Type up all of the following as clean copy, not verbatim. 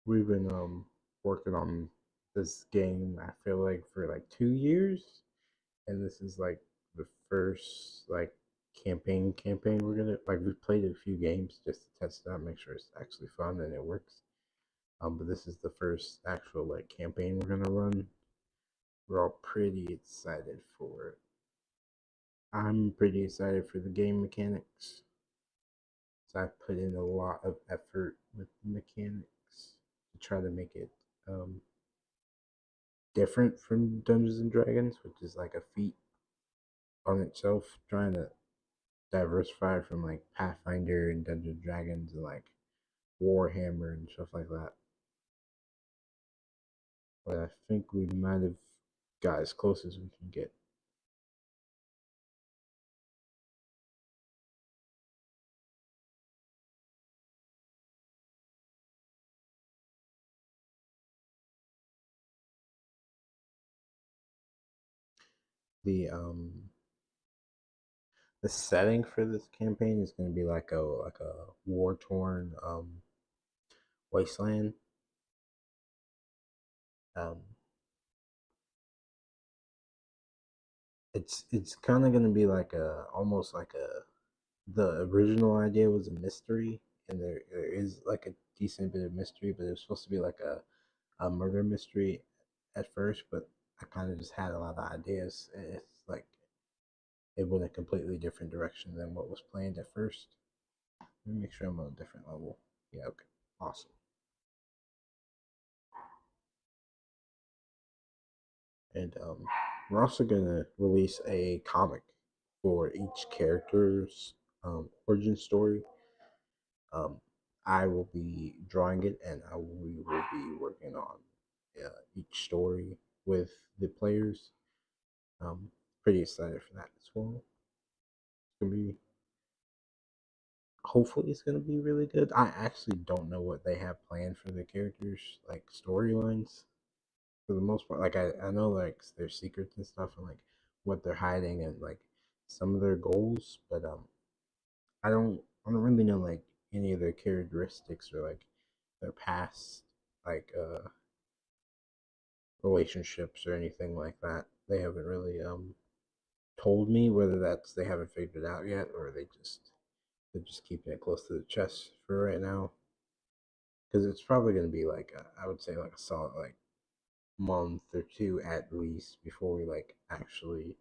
We've been working on this game. I feel like for like 2 years, and this is like the first like campaign we're gonna like. We've played a few games just to test it out, make sure it's actually fun and it works. But this is the first actual like campaign we're gonna run. We're all pretty excited for it. I'm pretty excited for the game mechanics. So I've put in a lot of effort with the mechanics to try to make it um, different from Dungeons and Dragons, which is like a feat on itself. Trying to diversify from like Pathfinder and Dungeons and Dragons and like Warhammer and stuff like that. But I think we might have got as close as we can get. The the setting for this campaign is going to be like a war torn wasteland. Um, it's kind of going to be like a almost like a the original idea was a mystery, and there is like a decent bit of mystery, but it was supposed to be like a murder mystery at first, but I kind of just had a lot of ideas. It's like it went a completely different direction than what was planned at first. Let me make sure I'm on a different level. Yeah, okay. Awesome. And we're also gonna release a comic for each character's origin story. Um, I will be drawing it, and we will be working on each story with the players. Um, Pretty excited for that as well. It's gonna be hopefully it's gonna be really good. I actually don't know what they have planned for the characters, like storylines. For the most part, like I know like their secrets and stuff, and like what they're hiding and like some of their goals, but I don't really know like any of their characteristics or like their past like relationships or anything like that. They haven't really told me whether that's they haven't figured it out yet or they're just keeping it close to the chest for right now. Because it's probably going to be like I would say like a solid like month or two at least before we like actually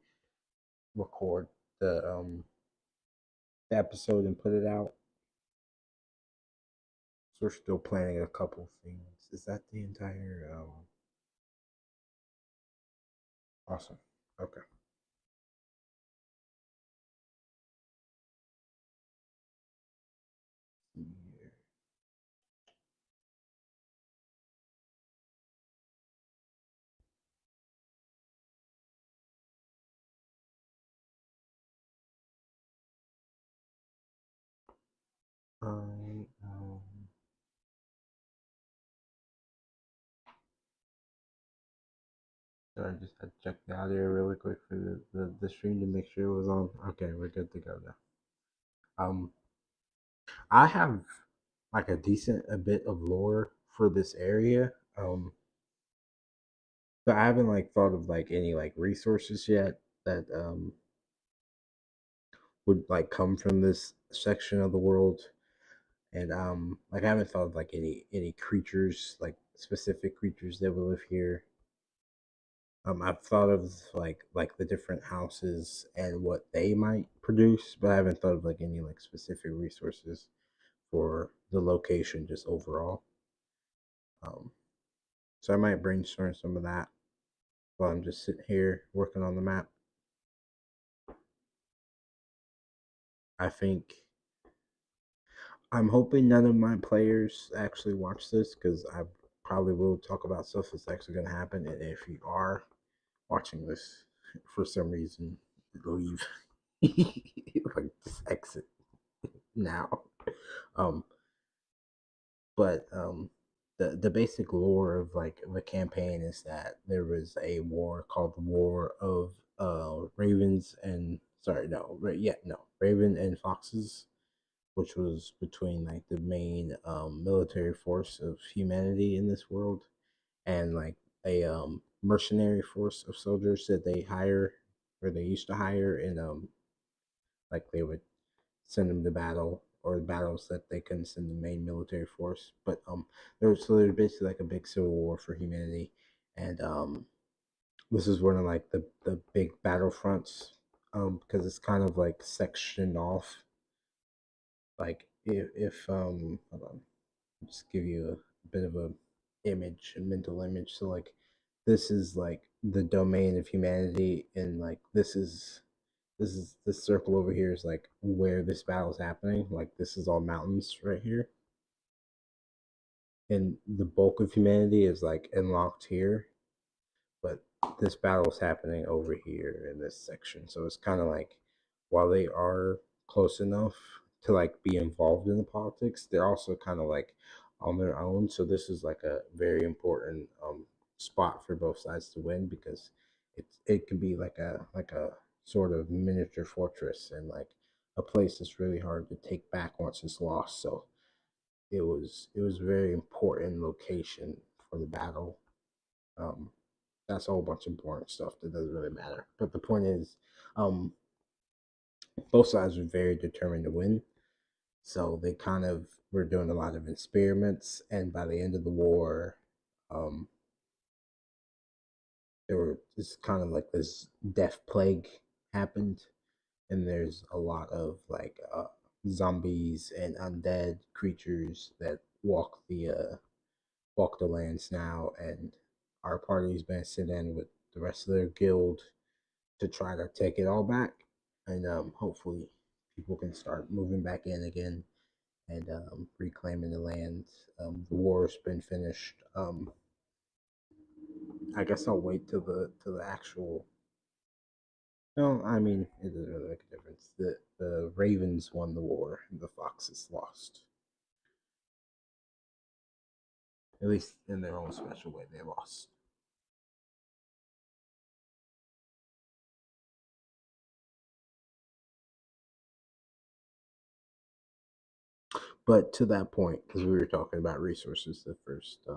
record the episode and put it out. So we're still planning a couple things. Is that the entire awesome. Okay. Yeah. I so I just had to check the audio really quick for the stream to make sure it was on. Okay, we're good to go now. Um I have like a decent a bit of lore for this area. But I haven't like thought of like any like resources yet that would like come from this section of the world. And like I haven't thought of like any creatures, like specific creatures that will live here. I've thought of like the different houses and what they might produce, but I haven't thought of like any like specific resources for the location just overall. Um, so I might brainstorm some of that while I'm just sitting here working on the map. I think I'm hoping none of my players actually watch this because I probably will talk about stuff that's actually going to happen. And if you are watching this for some reason, leave. Like just exit now. Um, but the basic lore of like the campaign is that there was a war called the War of Ravens and sorry no yeah no Raven and Foxes. which was between like the main military force of humanity in this world and like a mercenary force of soldiers that they hire or they used to hire and like they would send them to battle or battles that they couldn't send the main military force. But there's basically like a big civil war for humanity, and this is one of like the big battlefronts because it's kind of like sectioned off. Like if hold on, just give you a bit of a image, a mental image. So like this is like the domain of humanity, and like this circle over here is like where this battle is happening. Like this is all mountains right here, and the bulk of humanity is like unlocked here. But this battle is happening over here in this section, so it's kind of like while they are close enough to like be involved in the politics, they're also kind of like on their own. So this is like a very important spot for both sides to win because it can be like a sort of miniature fortress and like a place that's really hard to take back once it's lost. So it was a very important location for the battle. Um, that's a whole bunch of boring stuff that doesn't really matter. But the point is, um, both sides were very determined to win. So they kind of were doing a lot of experiments. And by the end of the war, um, there were just kind of like this death plague happened. And there's a lot of like zombies and undead creatures that walk the lands now. And our party's been sent in with the rest of their guild to try to take it all back, and hopefully people can start moving back in again and reclaiming the land. The war's been finished. I guess I'll wait till the actual. No, I mean it doesn't really make a difference. The Ravens won the war, and the Foxes lost. At least in their own special way, they lost. But to that point, because we were talking about resources the first,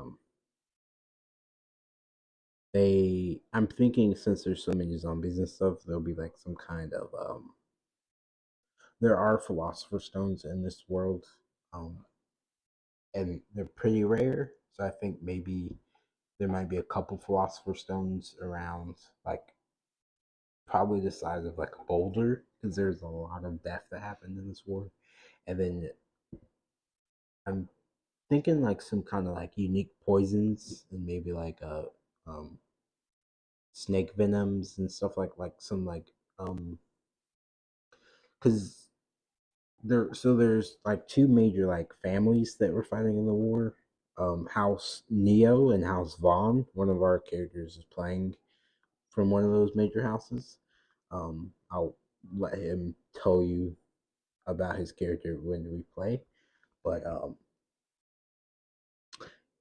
I'm thinking since there's so many zombies and stuff, there'll be like some kind of there are philosopher stones in this world, um and they're pretty rare. So I think maybe there might be a couple philosopher stones around, like probably the size of like a boulder, because there's a lot of death that happened in this war. And then I'm thinking like some kind of like unique poisons and maybe like um snake venoms and stuff like some like because there's like two major like families that were fighting in the war. House Neo and House Vaughn. One of our characters is playing from one of those major houses. I'll let him tell you about his character when we play. But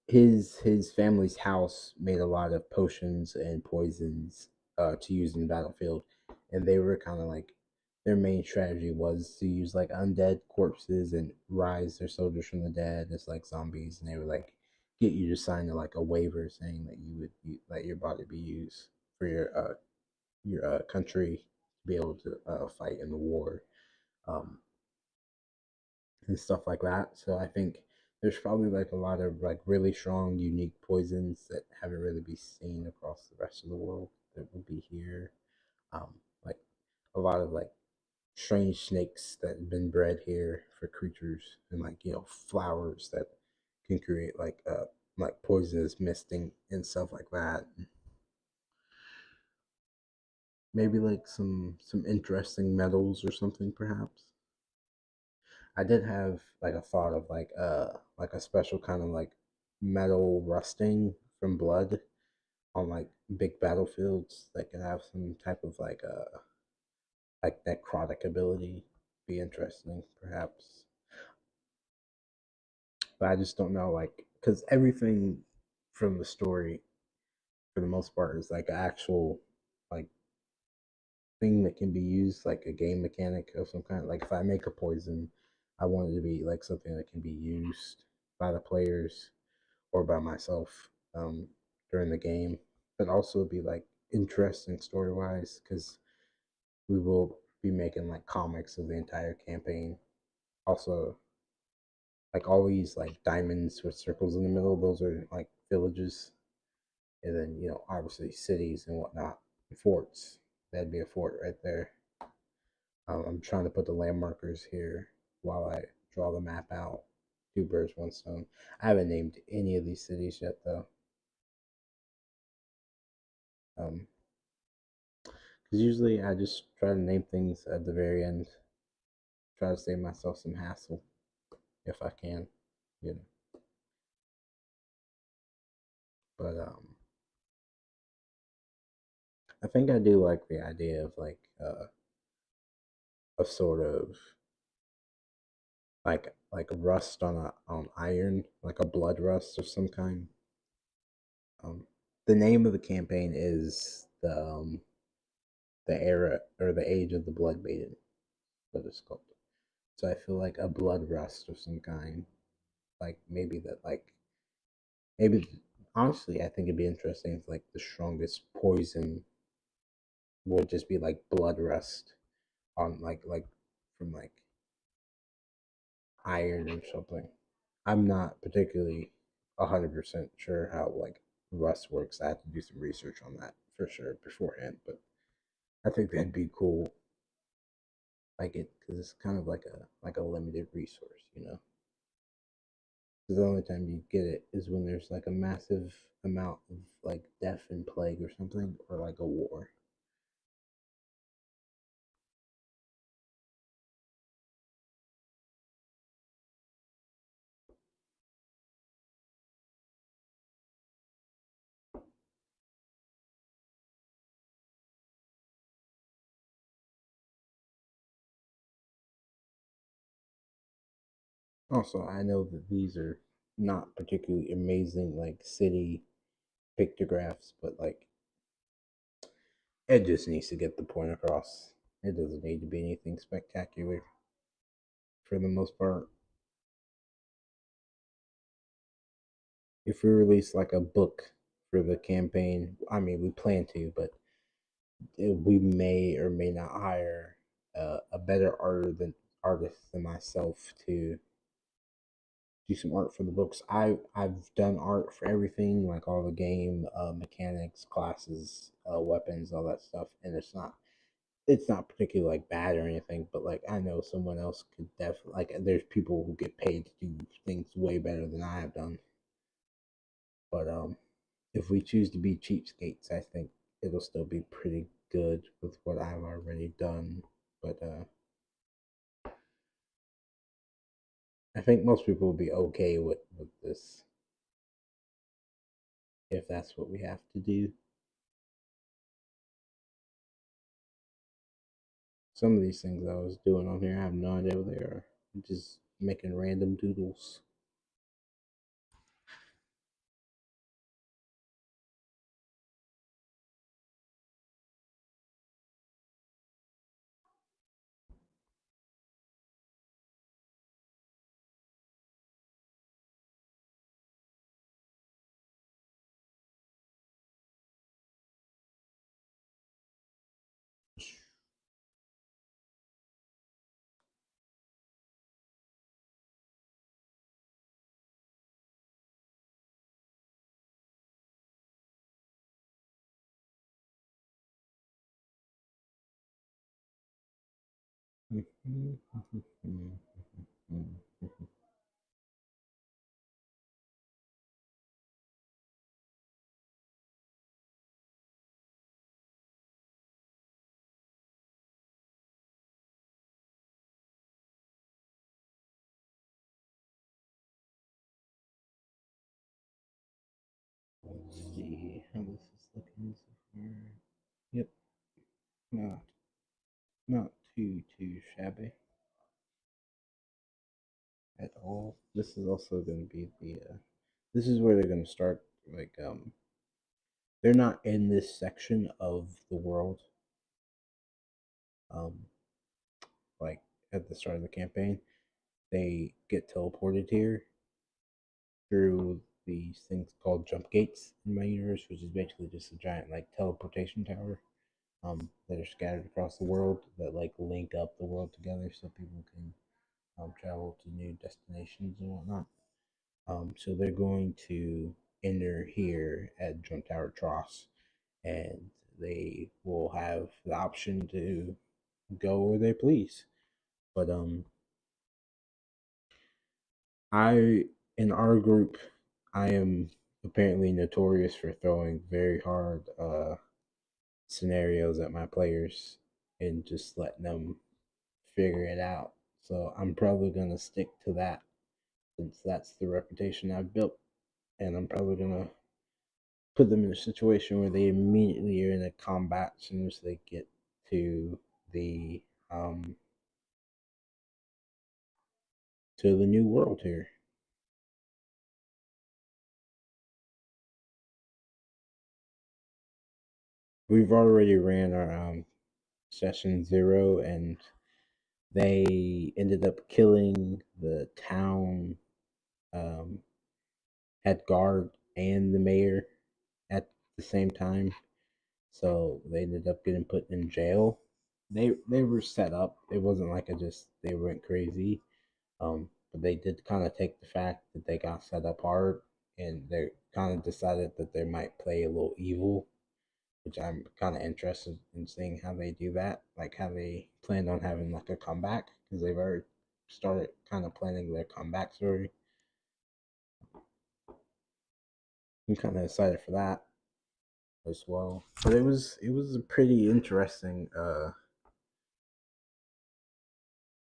his family's house made a lot of potions and poisons to use in the battlefield, and they were kind of like their main strategy was to use like undead corpses and rise their soldiers from the dead as like zombies, and they would like get you to sign like a waiver saying that you would let your body be used for your country to be able to fight in the war. Um, and stuff like that. So I think there's probably like a lot of like really strong, unique poisons that haven't really been seen across the rest of the world that will be here. Like a lot of like strange snakes that have been bred here for creatures, and like flowers that can create like poisonous misting and stuff like that. Maybe like some interesting metals or something perhaps. I did have like a thought of like a special kind of like metal rusting from blood on like big battlefields that can have some type of like necrotic ability. Be interesting perhaps. But I just don't know like because everything from the story for the most part is like an actual like thing that can be used like a game mechanic of some kind. Like if I make a poison, I want it to be like something that can be used by the players or by myself during the game, but also be like interesting story wise because we will be making like comics of the entire campaign. Also, like all these like diamonds with circles in the middle, those are like villages, and then obviously cities and whatnot, forts. That'd be a fort right there. I'm trying to put the landmarkers here while I draw the map out. Two birds, one stone. I haven't named any of these cities yet, though. Because usually I just try to name things at the very end. Try to save myself some hassle if I can, you know. But I think I do like the idea of like a sort of like rust on iron, like a blood rust of some kind. Um, the name of the campaign is the era or the age of the blood maiden, what it's called. So I feel like a blood rust of some kind, like maybe that like maybe honestly I think it'd be interesting if like the strongest poison would just be like blood rust on like from like iron or something. I'm not particularly 100% sure how like rust works. I have to do some research on that for sure beforehand, but I think that'd be cool. Like it, because it's kind of like a limited resource, you know. Because the only time you get it is when there's like a massive amount of like death and plague or something, or like a war. Also, I know that these are not particularly amazing like city pictographs, but like it just needs to get the point across. It doesn't need to be anything spectacular for the most part. If we release like a book for the campaign, I mean, we plan to, but we may or may not hire a better artist than myself to do some art for the books. I've done art for everything, like all the game mechanics, classes, weapons, all that stuff, and it's not particularly like bad or anything, but like I know someone else could definitely like there's people who get paid to do things way better than I have done. But if we choose to be cheapskates, I think it'll still be pretty good with what I've already done. But I think most people will be okay with this if that's what we have to do. Some of these things I was doing on here, I have no idea what they are. I'm just making random doodles. Let's see how this is looking so far. Yep, not not too shabby at all. This is also going to be the this is where they're going to start like they're not in this section of the world um like at the start of the campaign. they get teleported here through these things called jump gates in my universe, which is basically just a giant like teleportation tower that are scattered across the world that like link up the world together so people can travel to new destinations and whatnot. So they're going to enter here at Jump Tower Tross, and they will have the option to go where they please. But I in our group, I am apparently notorious for throwing very hard scenarios at my players and just letting them figure it out. So I'm probably gonna stick to that since that's the reputation I've built, and I'm probably gonna put them in a situation where they immediately are in a combat as soon as they get to the um to the new world here. We've already ran our session 0, and they ended up killing the town um, head guard and the mayor at the same time. So they ended up getting put in jail. They were set up. It wasn't like they went crazy. But they did kind of take the fact that they got set up hard, and they kind of decided that they might play a little evil, which I'm kind of interested in seeing how they do that, like how they planned on having like a comeback because they've already started kind of planning their comeback story. I'm kind of excited for that as well. But it was a pretty interesting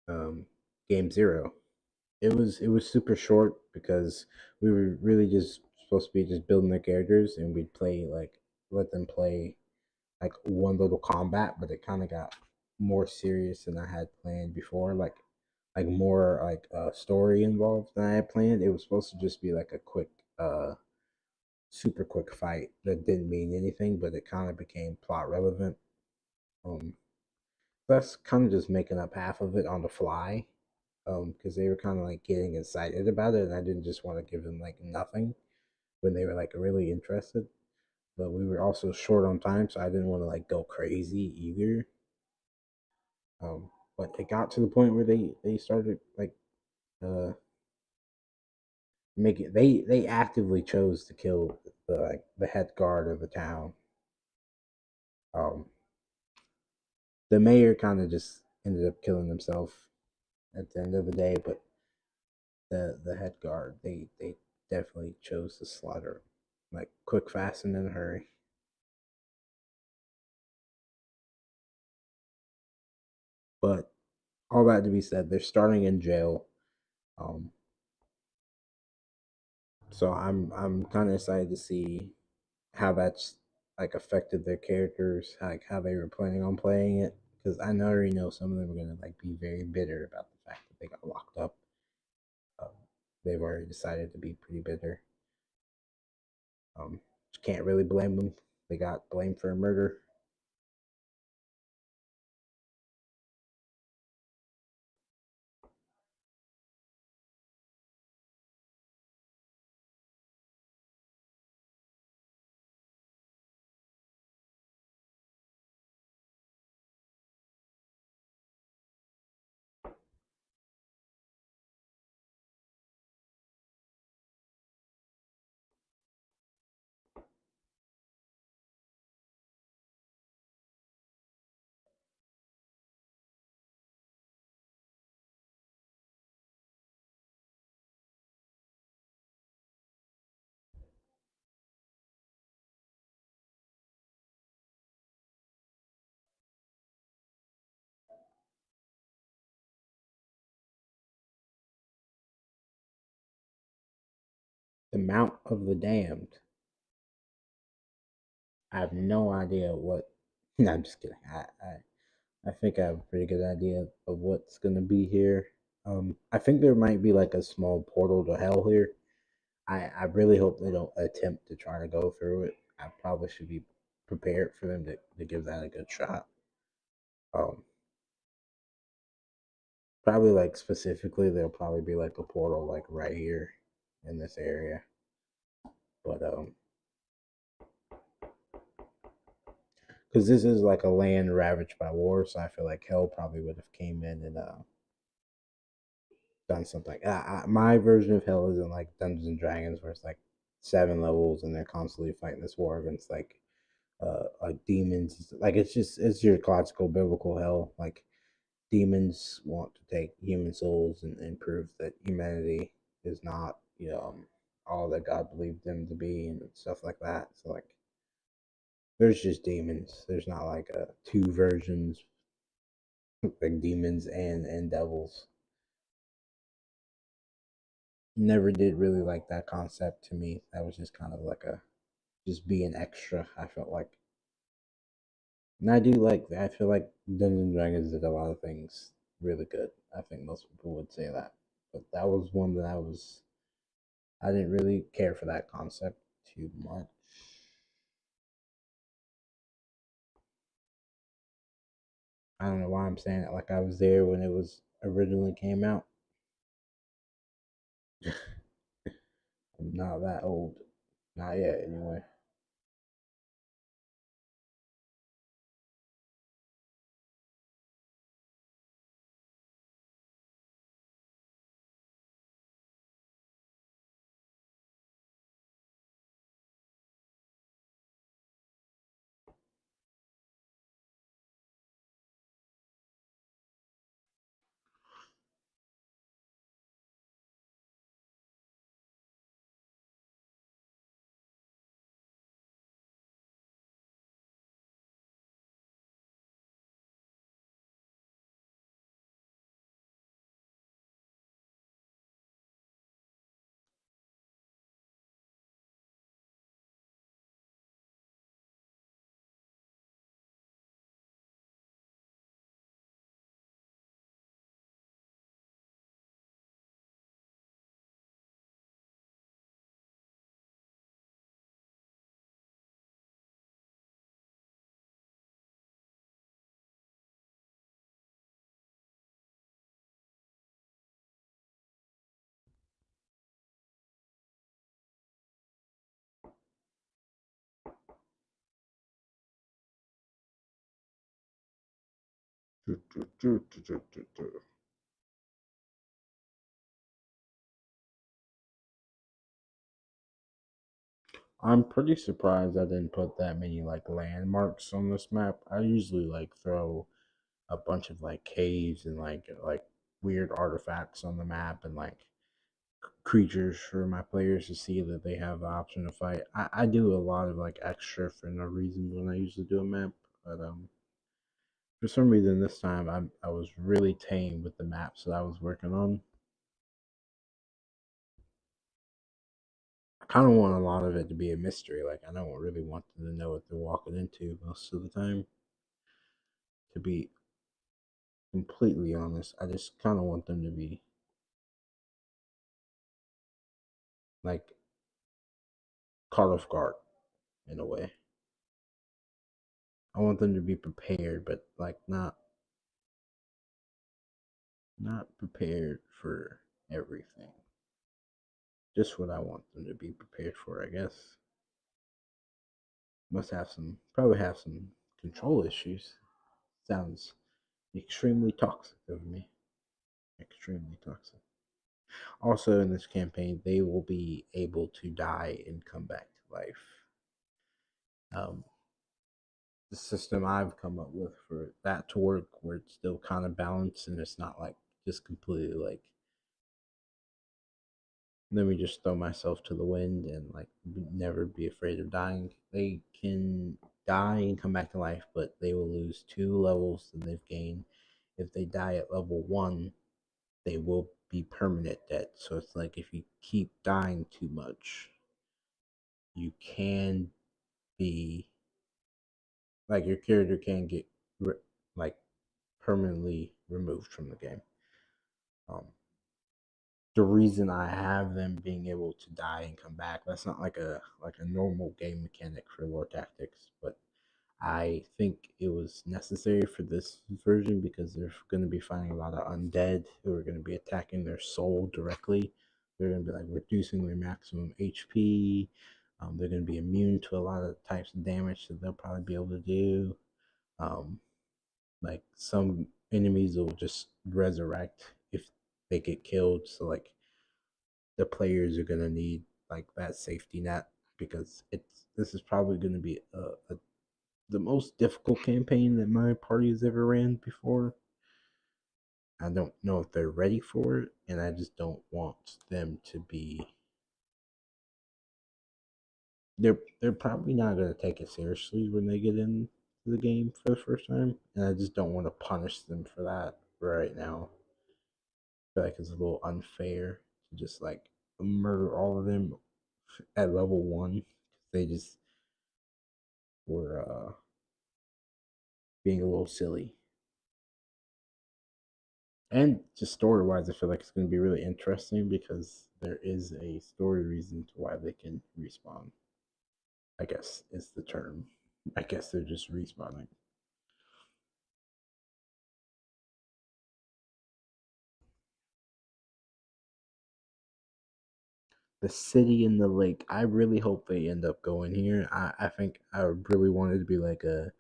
um, game 0. It was super short because we were really just supposed to be just building their characters, and we'd play like let them play like one little combat, but it kind of got more serious than I had planned before. Like more like story involved than I had planned. It was supposed to just be like a quick super quick fight that didn't mean anything, but it kind of became plot relevant. Um, that's kind of just making up half of it on the fly, because they were kind of like getting excited about it, and I didn't just want to give them like nothing when they were like really interested. But we were also short on time, so I didn't want to like go crazy either. But it got to the point where they started like uh making they actively chose to kill the head guard of the town. Um, the mayor kind of just ended up killing himself at the end of the day, but the head guard they definitely chose to slaughter him, like quick, fast, and in a hurry. But all that to be said, they're starting in jail. Um, so I'm kind of excited to see how that's like affected their characters, like how they were planning on playing it. Because I already know some of them are gonna like be very bitter about the fact that they got locked up. Um, they've already decided to be pretty bitter. Um, can't really blame them. They got blamed for a murder. The Mount of the Damned. I have no idea what. No, I'm just kidding. I think I have a pretty good idea of what's gonna be here. I think there might be like a small portal to hell here. I really hope they don't attempt to try to go through it. I probably should be prepared for them to give that a good shot. Um, Probably like specifically, there'll probably be like a portal like right here in this area. But because this is like a land ravaged by war, so I feel like hell probably would have came in and done something. My version of hell isn't like Dungeons and Dragons, where it's like 7 levels and they're constantly fighting this war against like demons. Like it's your classical biblical hell. Like demons want to take human souls and prove that humanity is not all that God believed them to be and stuff like that. So like there's just demons. There's not like two versions like demons and devils. Never did really like that concept to me. That was just kind of like a just being extra. I felt like, and I do like. I feel like Dungeons and Dragons did a lot of things really good. I think most people would say that, but that was one that I didn't really care for that concept too much. I don't know why I'm saying it like I was there when it was originally came out. I'm not that old, not yet anyway. I'm pretty surprised I didn't put that many like landmarks on this map. I usually like throw a bunch of like caves and like weird artifacts on the map and like creatures for my players to see that they have the option to fight. I do a lot of like extra for no reason when I usually do a map, but for some reason this time I was really tame with the maps that I was working on. I kind of want a lot of it to be a mystery. Like I don't really want them to know what they're walking into most of the time. To be completely honest, I just kind of want them to be like caught off guard in a way. I want them to be prepared, but like not prepared for everything. Just what I want them to be prepared for, I guess. Must have probably have some control issues. Sounds extremely toxic of me. Extremely toxic. Also, in this campaign, they will be able to die and come back to life. Um, the system I've come up with for that to work, where it's still kind of balanced and it's not like just completely like let me just throw myself to the wind and like never be afraid of dying. They can die and come back to life, but they will lose 2 levels that they've gained. If they die at level 1, they will be permanent dead. So it's like if you keep dying too much, you can be like your character can get like permanently removed from the game. Um, the reason I have them being able to die and come back, that's not like a normal game mechanic for lore tactics, but I think it was necessary for this version because they're going to be finding a lot of undead who are going to be attacking their soul directly. They're going to be like reducing their maximum HP. They're going to be immune to a lot of types of damage that they'll probably be able to do. Um, like some enemies will just resurrect if they get killed. So like the players are going to need like that safety net because this is probably going to be the most difficult campaign that my party has ever ran before. I don't know if they're ready for it, and I just don't want them to be. They're probably not going to take it seriously when they get into the game for the first time, and I just don't want to punish them for that right now. I feel like it's a little unfair to just like murder all of them at level one. They just were being a little silly. And just story wise, I feel like it's going to be really interesting because there is a story reason to why they can respawn. I guess is the term. I guess they're just respawning. The city in the lake. I really hope they end up going here. I think I really wanted to be like a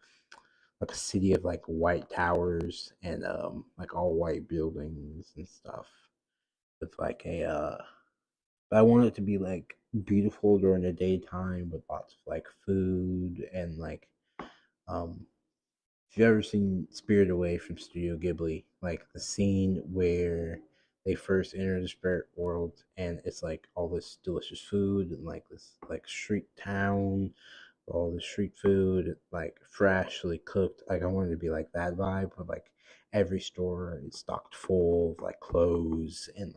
city of like white towers and like all white buildings and stuff with like a but I want it to be like beautiful during the daytime with lots of like food and like um if you've ever seen Spirit Away from Studio Ghibli, like the scene where they first enter the spirit world and it's like all this delicious food and like this like street town, all the street food, like freshly cooked. Like I wanted to be like that vibe, but like every store is stocked full of like clothes and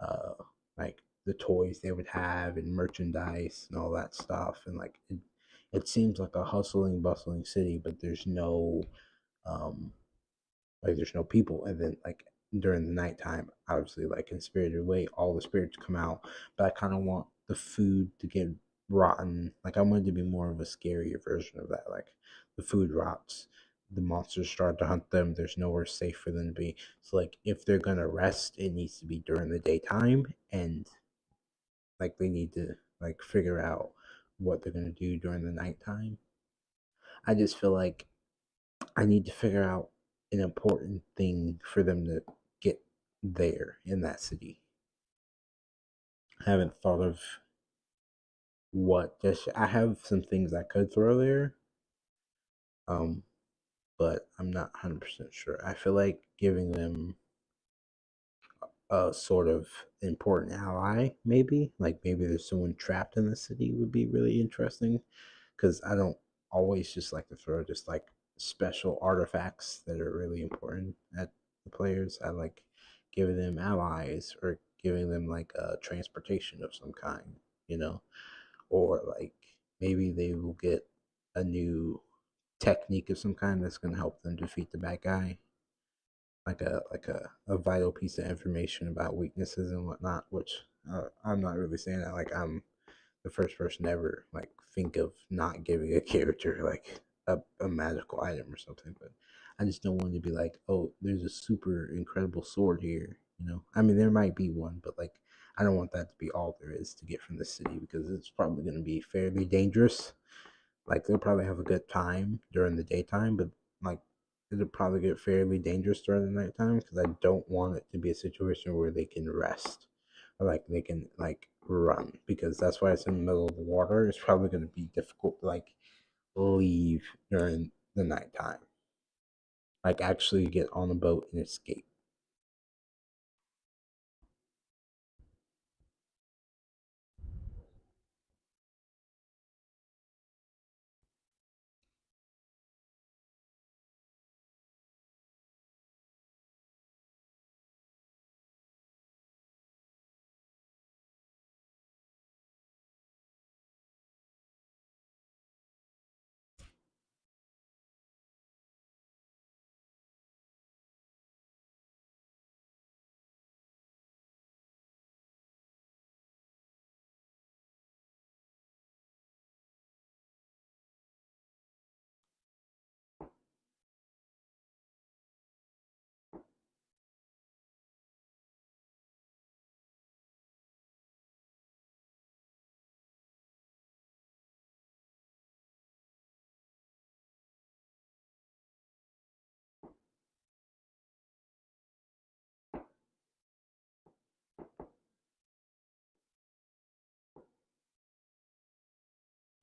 uh like the toys they would have and merchandise and all that stuff. And like it seems like a hustling, bustling city, but um there's no people. And then like during the nighttime, obviously like in Spirited Away, all the spirits come out. But I kind of want the food to get rotten. Like I want it to be more of a scarier version of that. Like the food rots, the monsters start to hunt them. There's nowhere safe for them to be. So like if they're gonna rest, it needs to be during the daytime, and like they need to like figure out what they're gonna do during the nighttime. I just feel like I need to figure out an important thing for them to get there in that city. I haven't thought of what just I have some things I could throw there, um, but I'm not 100% sure. I feel like giving them a sort of important ally, maybe like maybe there's someone trapped in the city would be really interesting because I don't always just like to throw just like special artifacts that are really important at the players. I like giving them allies or giving them like a transportation of some kind, you know, or like maybe they will get a new technique of some kind that's going to help them defeat the bad guy, like a vital piece of information about weaknesses and whatnot. Which I'm not really saying that like I'm the first person ever like think of not giving a character like a magical item or something, but I just don't want to be like, oh, there's a super incredible sword here, you know. I mean there might be one, but like I don't want that to be all there is to get from the city because it's probably going to be fairly dangerous. Like they'll probably have a good time during the daytime, but like it'll probably get fairly dangerous during the nighttime because I don't want it to be a situation where they can rest or like they can like run because that's why it's in the middle of the water. It's probably going to be difficult to like leave during the nighttime, like actually get on a boat and escape.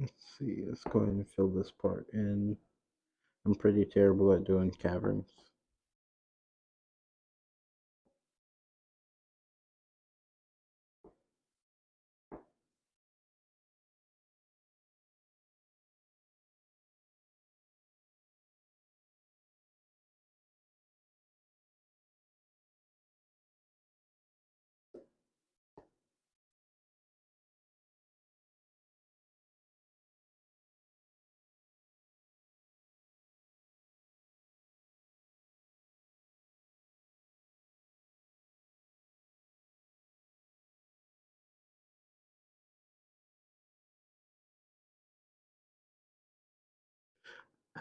Let's see. Let's go ahead and fill this part in. I'm pretty terrible at doing caverns.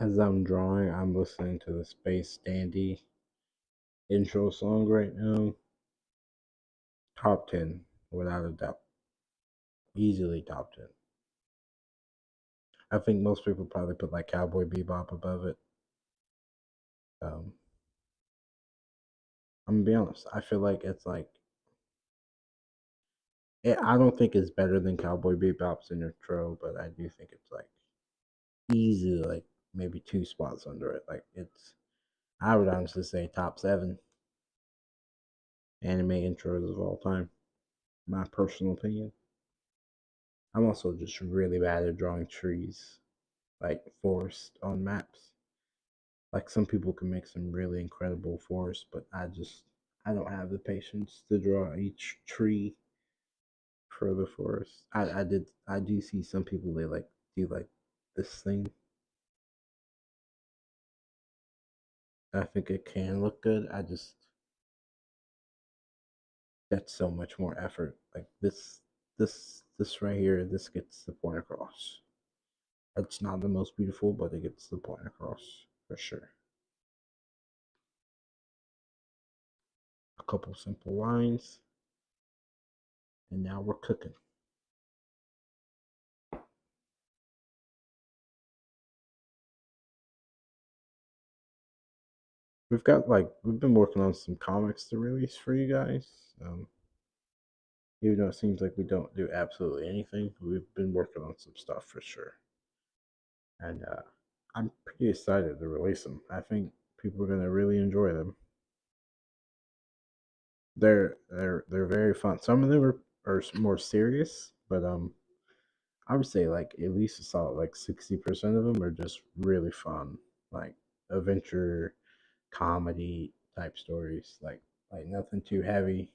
As I'm drawing, I'm listening to the Space Dandy intro song right now. Top 10, without a doubt. Easily top 10. I think most people probably put like Cowboy Bebop above it. Um, I'm gonna be honest. I feel like it's like I don't think it's better than Cowboy Bebop's intro, but I do think it's like easy, like maybe 2 spots under it. Like it's, I would honestly say top 7 anime intros of all time. My personal opinion. I'm also just really bad at drawing trees, like forest on maps. Like some people can make some really incredible forests, but I don't have the patience to draw each tree for the forest. I do see some people they like do like this thing. I think it can look good. I just that's so much more effort. Like this right here, this gets the point across. It's not the most beautiful, but it gets the point across for sure. A couple simple lines, and now we're cooking. We've been working on some comics to release for you guys. Even though it seems like we don't do absolutely anything, we've been working on some stuff for sure, and I'm pretty excited to release them. I think people are gonna really enjoy them. They're very fun. Some of them are more serious, but I would say like at least a solid like 60% of them are just really fun, like adventure comedy type stories, like nothing too heavy.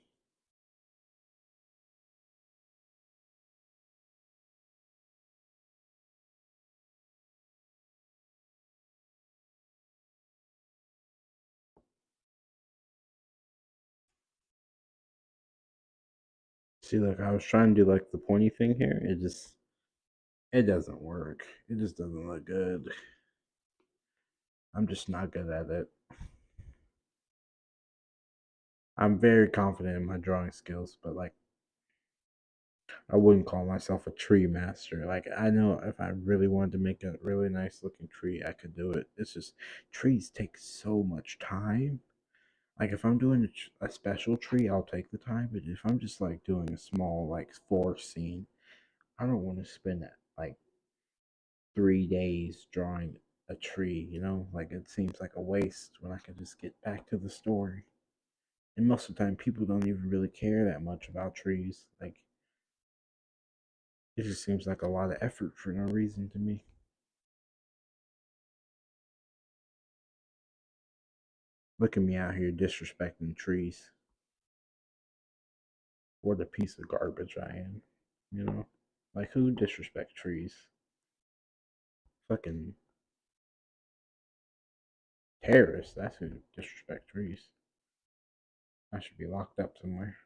See, like I was trying to do like the pointy thing here, it doesn't work. It just doesn't look good. I'm just not good at it. I'm very confident in my drawing skills, but like I wouldn't call myself a tree master. Like I know if I really wanted to make a really nice looking tree, I could do it. It's just trees take so much time. Like if I'm doing a special tree, I'll take the time. But if I'm just like doing a small like forest scene, I don't want to spend like 3 days drawing a tree. You know, like it seems like a waste when I can just get back to the story. And most of the time, people don't even really care that much about trees. Like it just seems like a lot of effort for no reason to me. Look at me out here disrespecting trees. What a piece of garbage I am. You know, like who disrespects trees? Fucking terrorists. That's who disrespect trees. I should be locked up somewhere.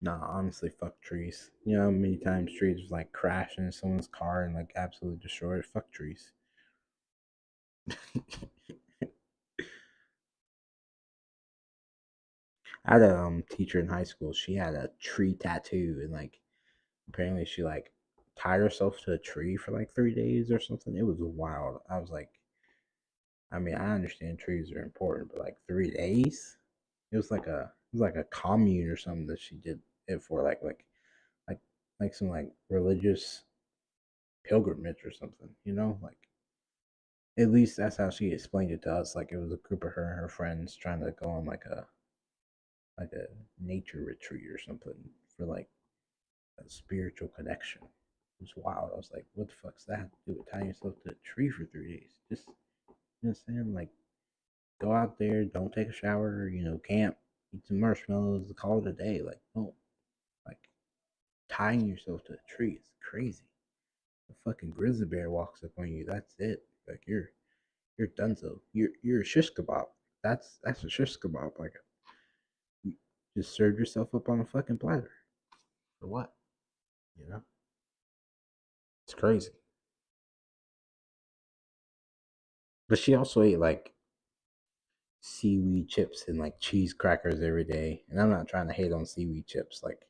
Nah, honestly, fuck trees. You know how many times trees like crash into someone's car and like absolutely destroy it? Fuck trees. I had a teacher in high school. She had a tree tattoo, and like apparently she like tied herself to a tree for like 3 days or something. It was wild. I was like, I mean, I understand trees are important, but like 3 days, it was like a commune or something that she did it for, like like some like religious pilgrimage or something, you know? Like, at least that's how she explained it to us. Like, it was a group of her and her friends trying to go on like a nature retreat or something for like a spiritual connection. It was wild. I was like, what the fuck's that? Do it, tie yourself to a tree for 3 days. Just, you know what I'm saying? Like, go out there, don't take a shower, camp, eat some marshmallows, call it a day. Like, no, like tying yourself to a tree is crazy. A fucking grizzly bear walks up on you, that's it. Like you're done. So you're a shish kebab. That's a shish kebab. Like you just served yourself up on a fucking platter. For what? You know? It's crazy. But she also ate like seaweed chips and like cheese crackers every day. And I'm not trying to hate on seaweed chips. Like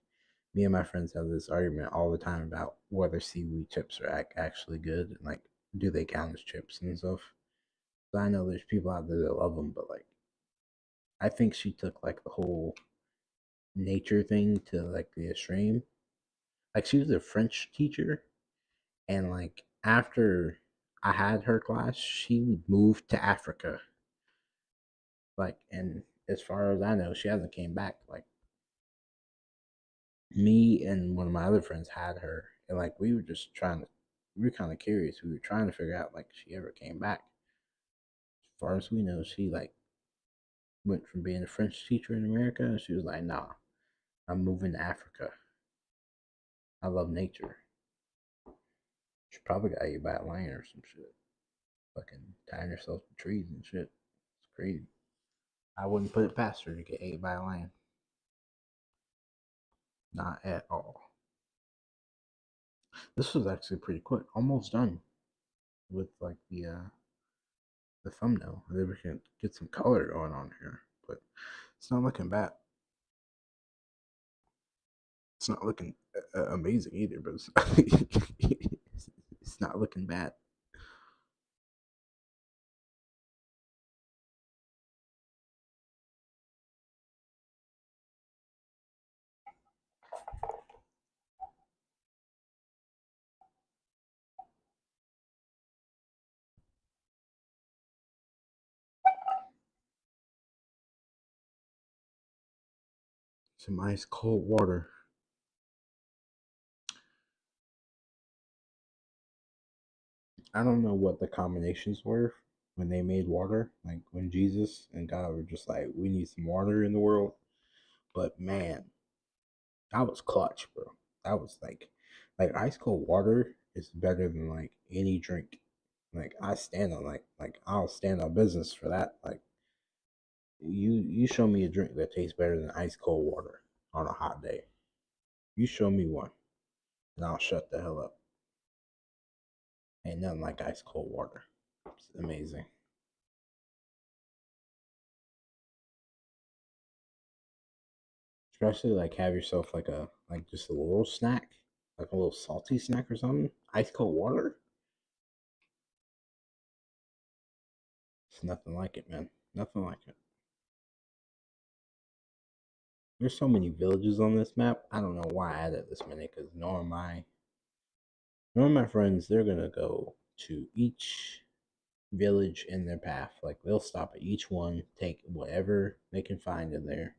me and my friends have this argument all the time about whether seaweed chips are actually good and like do they count as chips and stuff. So I know there's people out there that love them, but like I think she took like the whole nature thing to like the extreme. Like she was a French teacher, and like after I had her class, she moved to Africa. Like, and as far as I know, she hasn't came back. Like me and one of my other friends had her, and like we were kind of curious. We were trying to figure out like if she ever came back. As far as we know, she like went from being a French teacher in America, and she was like, "Nah, I'm moving to Africa. I love nature." She probably got ate by a lion or some shit. Fucking tying herself to trees and shit. It's crazy. I wouldn't put it past her to get ate by a lion. Not at all. This was actually pretty quick. Almost done with like the thumbnail. Maybe we can get some color going on here, but it's not looking bad. It's not looking amazing either, but it's not looking bad. Some ice cold water. I don't know what the combinations were when they made water, like when Jesus and God were just like, we need some water in the world. But man, that was clutch, bro. That was like ice cold water is better than like any drink. Like I stand on like I'll stand on business for that. Like you show me a drink that tastes better than ice cold water on a hot day. You show me one, and I'll shut the hell up. Ain't nothing like ice cold water. It's amazing. Especially like have yourself like just a little snack, like a little salty snack or something. Ice cold water. It's nothing like it, man. Nothing like it. There's so many villages on this map. I don't know why I added this many because nor my friends, they're gonna go to each village in their path. Like they'll stop at each one, take whatever they can find in there.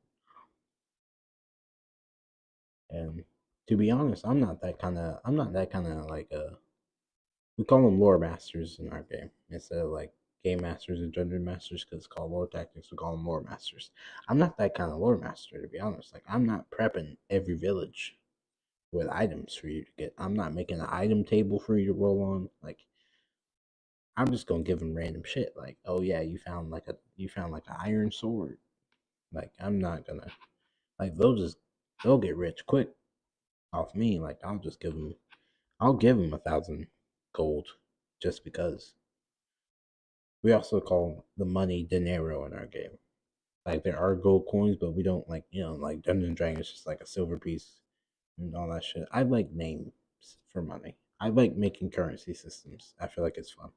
And to be honest, I'm not that kind of like we call them lore masters in our game instead of like game masters and dungeon masters because it's called lore tactics. We call them lore masters. I'm not that kind of lore master to be honest. Like I'm not prepping every village with items for you to get. I'm not making an item table for you to roll on. Like I'm just gonna give them random shit. Like oh yeah, you found like an iron sword. Like I'm not gonna like they'll get rich quick off me. Like I'll give them 1,000 gold just because. We also call the money dinero in our game. Like there are gold coins, but we don't like like Dungeons and Dragons just like a silver piece and all that shit. I like names for money. I like making currency systems. I feel like it's fun.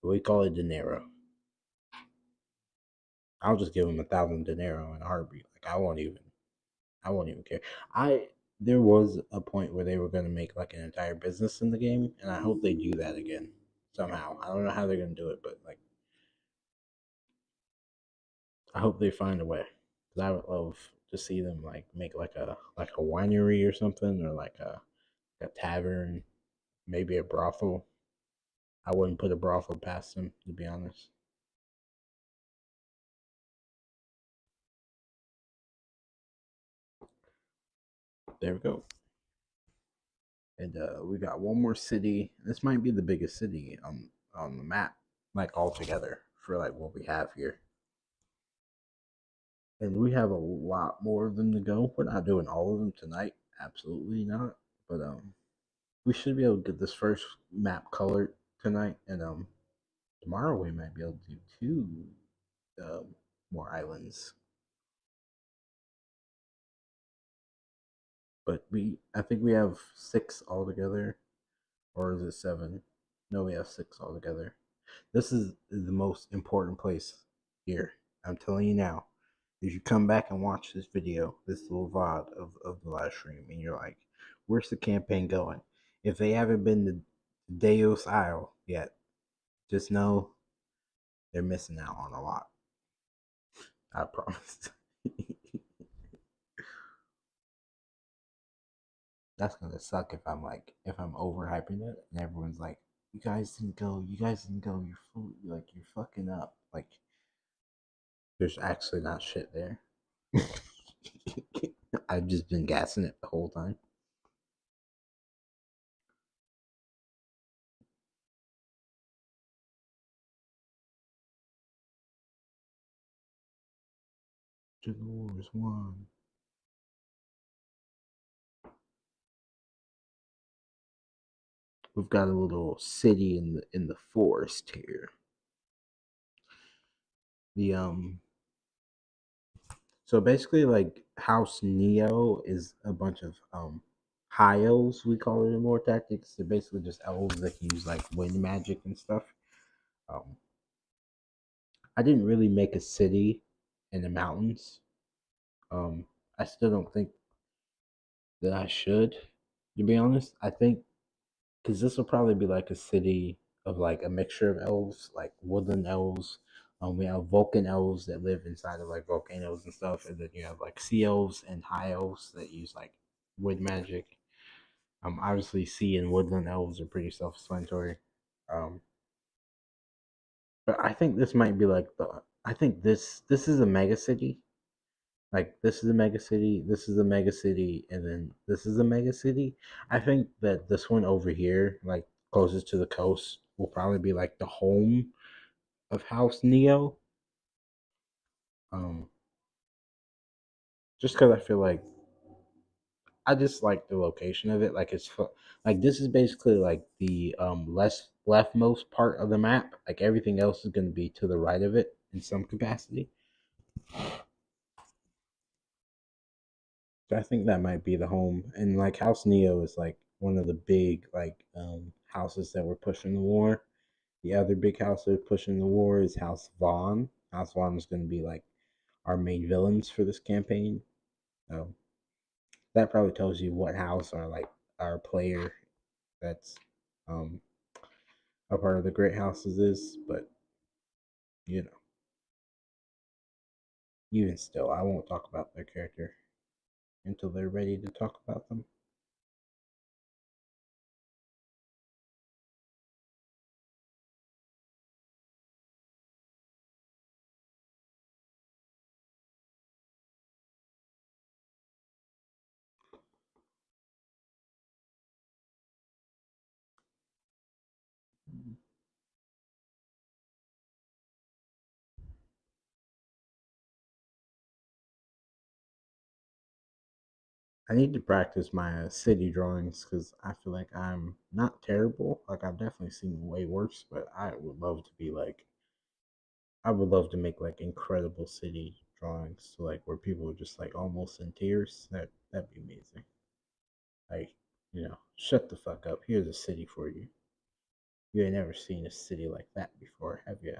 But we call it dinero. I'll just give them 1,000 dinero in a heartbeat. Like I won't even care. I there was a point where they were going to make like an entire business in the game, and I hope they do that again somehow. I don't know how they're going to do it, but like I hope they find a way. Because I would love to see them like make like a winery or something, or like a tavern, maybe a brothel. I wouldn't put a brothel past them, to be honest. There we go. And we got one more city. This might be the biggest city on the map, like altogether for like what we have here. And we have a lot more of them to go. We're not doing all of them tonight, absolutely not. But we should be able to get this first map colored tonight, and tomorrow we might be able to do two more islands. But I think we have six altogether, or is it seven? No, we have six altogether. This is the most important place here. I'm telling you now. If you come back and watch this video, this little VOD of the live stream, and you're like, where's the campaign going? If they haven't been to Deus Isle yet, just know they're missing out on a lot. I promise. That's gonna suck if I'm overhyping it and everyone's like, you guys didn't go, you're fool like you're fucking up. Like there's actually not shit there. I've just been gassing it the whole time. To the Wars one. We've got a little city in the forest here. The So basically like House Neo is a bunch of high elves, we call it in more tactics. They're basically just elves that can use like wind magic and stuff. Um I didn't really make a city in the mountains. I still don't think that I should, to be honest. I think because this will probably be like a city of like a mixture of elves, like woodland elves. We have Vulcan elves that live inside of like volcanoes and stuff, and then you have like sea elves and high elves that use like wood magic. Obviously, sea and woodland elves are pretty self-explanatory. Um, but I think this might be like the. I think this is a mega city. Like this is a mega city, this is a mega city, and then this is a mega city. I think that this one over here, like closest to the coast, will probably be like the home of House Neo. Um, just because I feel like I just like the location of it. Like like this is basically like the less leftmost part of the map. Like everything else is going to be to the right of it in some capacity. So I think that might be the home. And like House Neo is like one of the big like houses that were pushing the war. The other big house that was pushing the war is House Vaughn. House Vaughn is going to be like our main villains for this campaign. So that probably tells you what house are like our player that's um a part of the great houses is, but you know, even still, I won't talk about their character until they're ready to talk about them. I need to practice my city drawings because I feel like I'm not terrible. Like I've definitely seen way worse, but I would love to be like I would love to make like incredible city drawings, so like where people are just like almost in tears. That'd be amazing. Like shut the fuck up. Here's a city for you. You ain't never seen a city like that before, have you?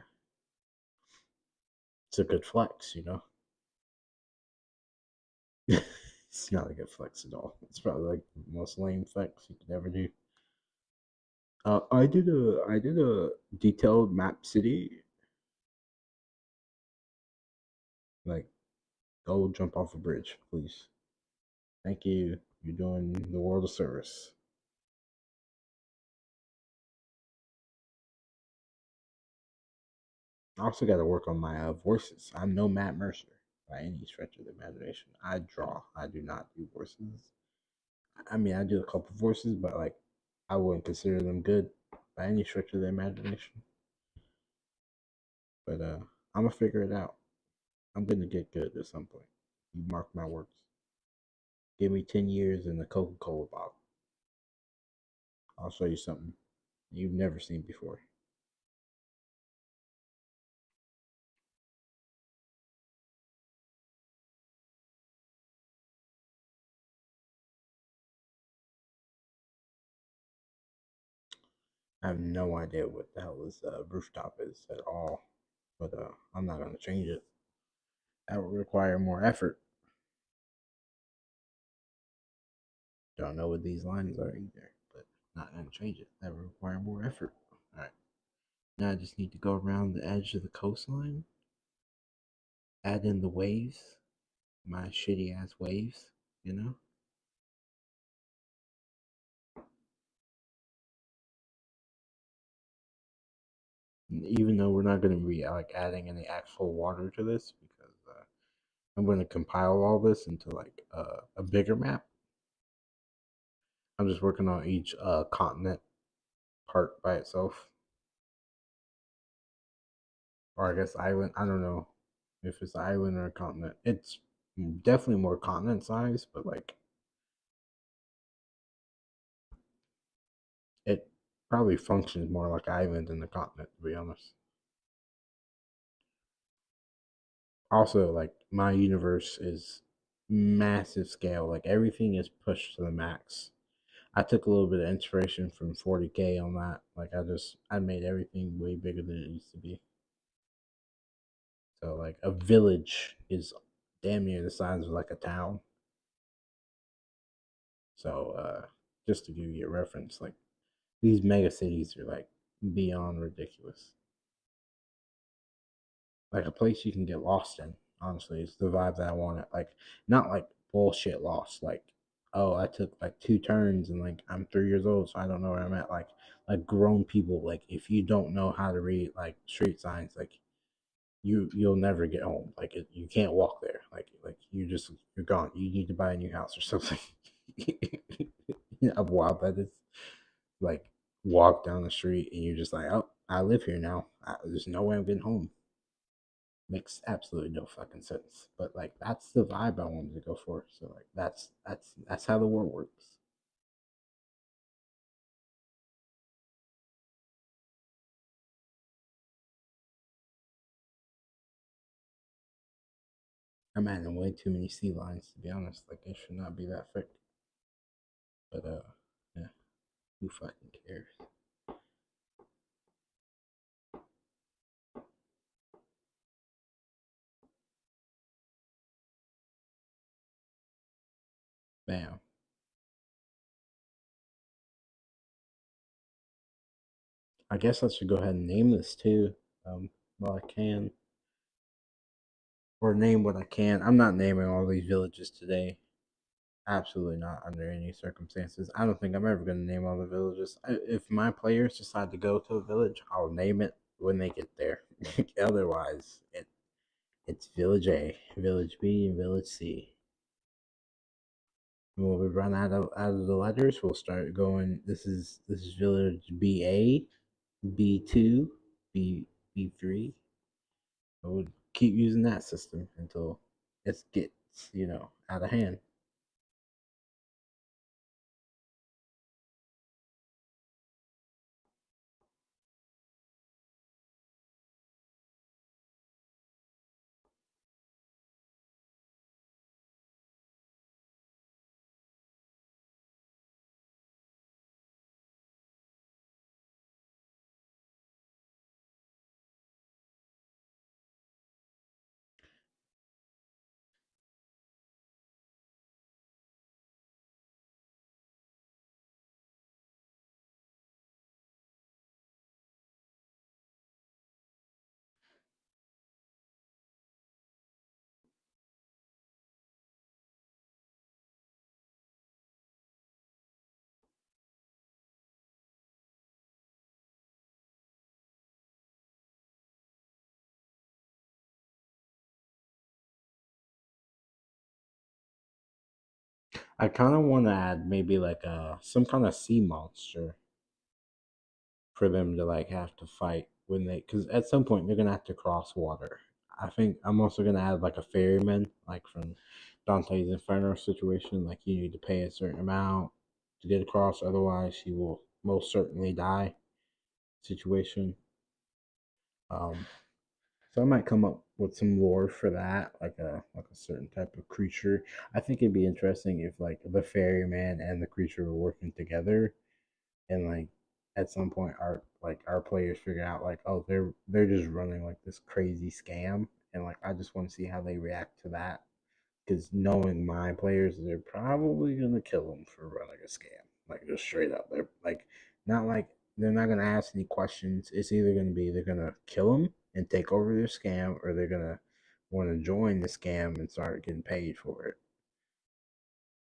It's a good flex. It's not a good flex at all. It's probably like the most lame flex you could ever do. I did a detailed map city. Like, go jump off a bridge, please. Thank you. You're doing the world a service. I also got to work on my voices. I'm no Matt Mercer by any stretch of the imagination. I draw. I do not do voices. I mean, I do a couple voices, but like, I wouldn't consider them good by any stretch of the imagination. But I'm gonna figure it out. I'm gonna get good at some point. You mark my words. Give me 10 years in the Coca-Cola bottle. I'll show you something you've never seen before. I have no idea what the hell this rooftop is at all, but I'm not gonna change it. That would require more effort. Don't know what these lines are either, but not gonna change it. That would require more effort. All right. Now I just need to go around the edge of the coastline, add in the waves, my shitty ass waves, you know? Even though we're not going to be like adding any actual water to this because I'm going to compile all this into like a bigger map. I'm just working on each continent part by itself, or I guess island. I don't know if it's island or a continent. It's definitely more continent size, but like it probably functions more like island than the continent, to be honest. Also, like my universe is massive scale. Like everything is pushed to the max. I took a little bit of inspiration from 40K on that. Like I made everything way bigger than it used to be. So like a village is damn near the size of like a town. So just to give you a reference, like these mega cities are like beyond ridiculous. Like a place you can get lost in. Honestly, it's the vibe that I want. Like not like bullshit lost. Like oh, I took like 2 turns and like I'm 3 years old, so I don't know where I'm at. Like grown people. Like if you don't know how to read like street signs, like you'll never get home. Like you can't walk there. Like you're gone. You need to buy a new house or something. How wild that is. Like walk down the street and you're just like, oh, I live here now. There's no way I'm getting home. Makes absolutely no fucking sense. But like that's the vibe I wanted to go for. So like that's how the world works. I'm adding way too many sea lines to be honest. Like it should not be that thick. But yeah, who fucking cares? Bam. I guess I should go ahead and name this too. While I can, or name what I can. I'm not naming all these villages today. Absolutely not under any circumstances. I don't think I'm ever going to name all the villages. If my players decide to go to a village, I'll name it when they get there. Otherwise, it's Village A, Village B, and Village C. And when we run out of the letters, we'll start going. This is Village BA, B2, B3. I would keep using that system until it gets out of hand. I kind of want to add maybe like some kind of sea monster for them to like have to fight when they, because at some point they're gonna have to cross water. I think I'm also gonna add like a ferryman, like from Dante's Inferno situation. Like you need to pay a certain amount to get across, otherwise you will most certainly die. Situation. Um, so I might come up with some lore for that, like a certain type of creature. I think it'd be interesting if like the ferryman and the creature were working together, and like at some point our players figure out like, oh, they're just running like this crazy scam, and like I just want to see how they react to that, because knowing my players, they're probably gonna kill them for running a scam, like just straight up. They're like they're not gonna ask any questions. It's either gonna be they're gonna kill them and take over their scam, or they're gonna want to join the scam and start getting paid for it.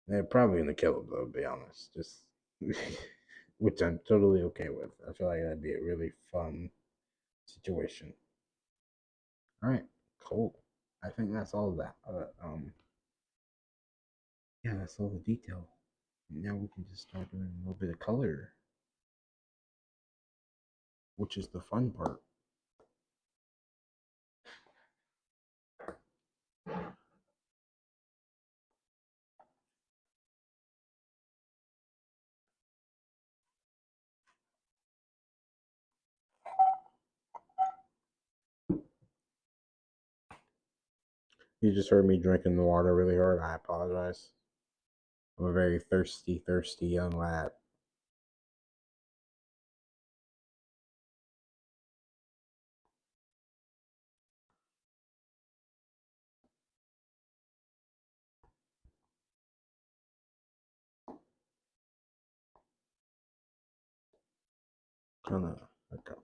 They're probably gonna kill them though, to be honest. Just which I'm totally okay with. I feel like that'd be a really fun situation. All right, cool. I think that's all of that. Yeah, that's all the detail. Now we can just start doing a little bit of color, which is the fun part. You just heard me drinking the water really hard. I apologize. I'm a very thirsty, thirsty young lad. Kinda, okay.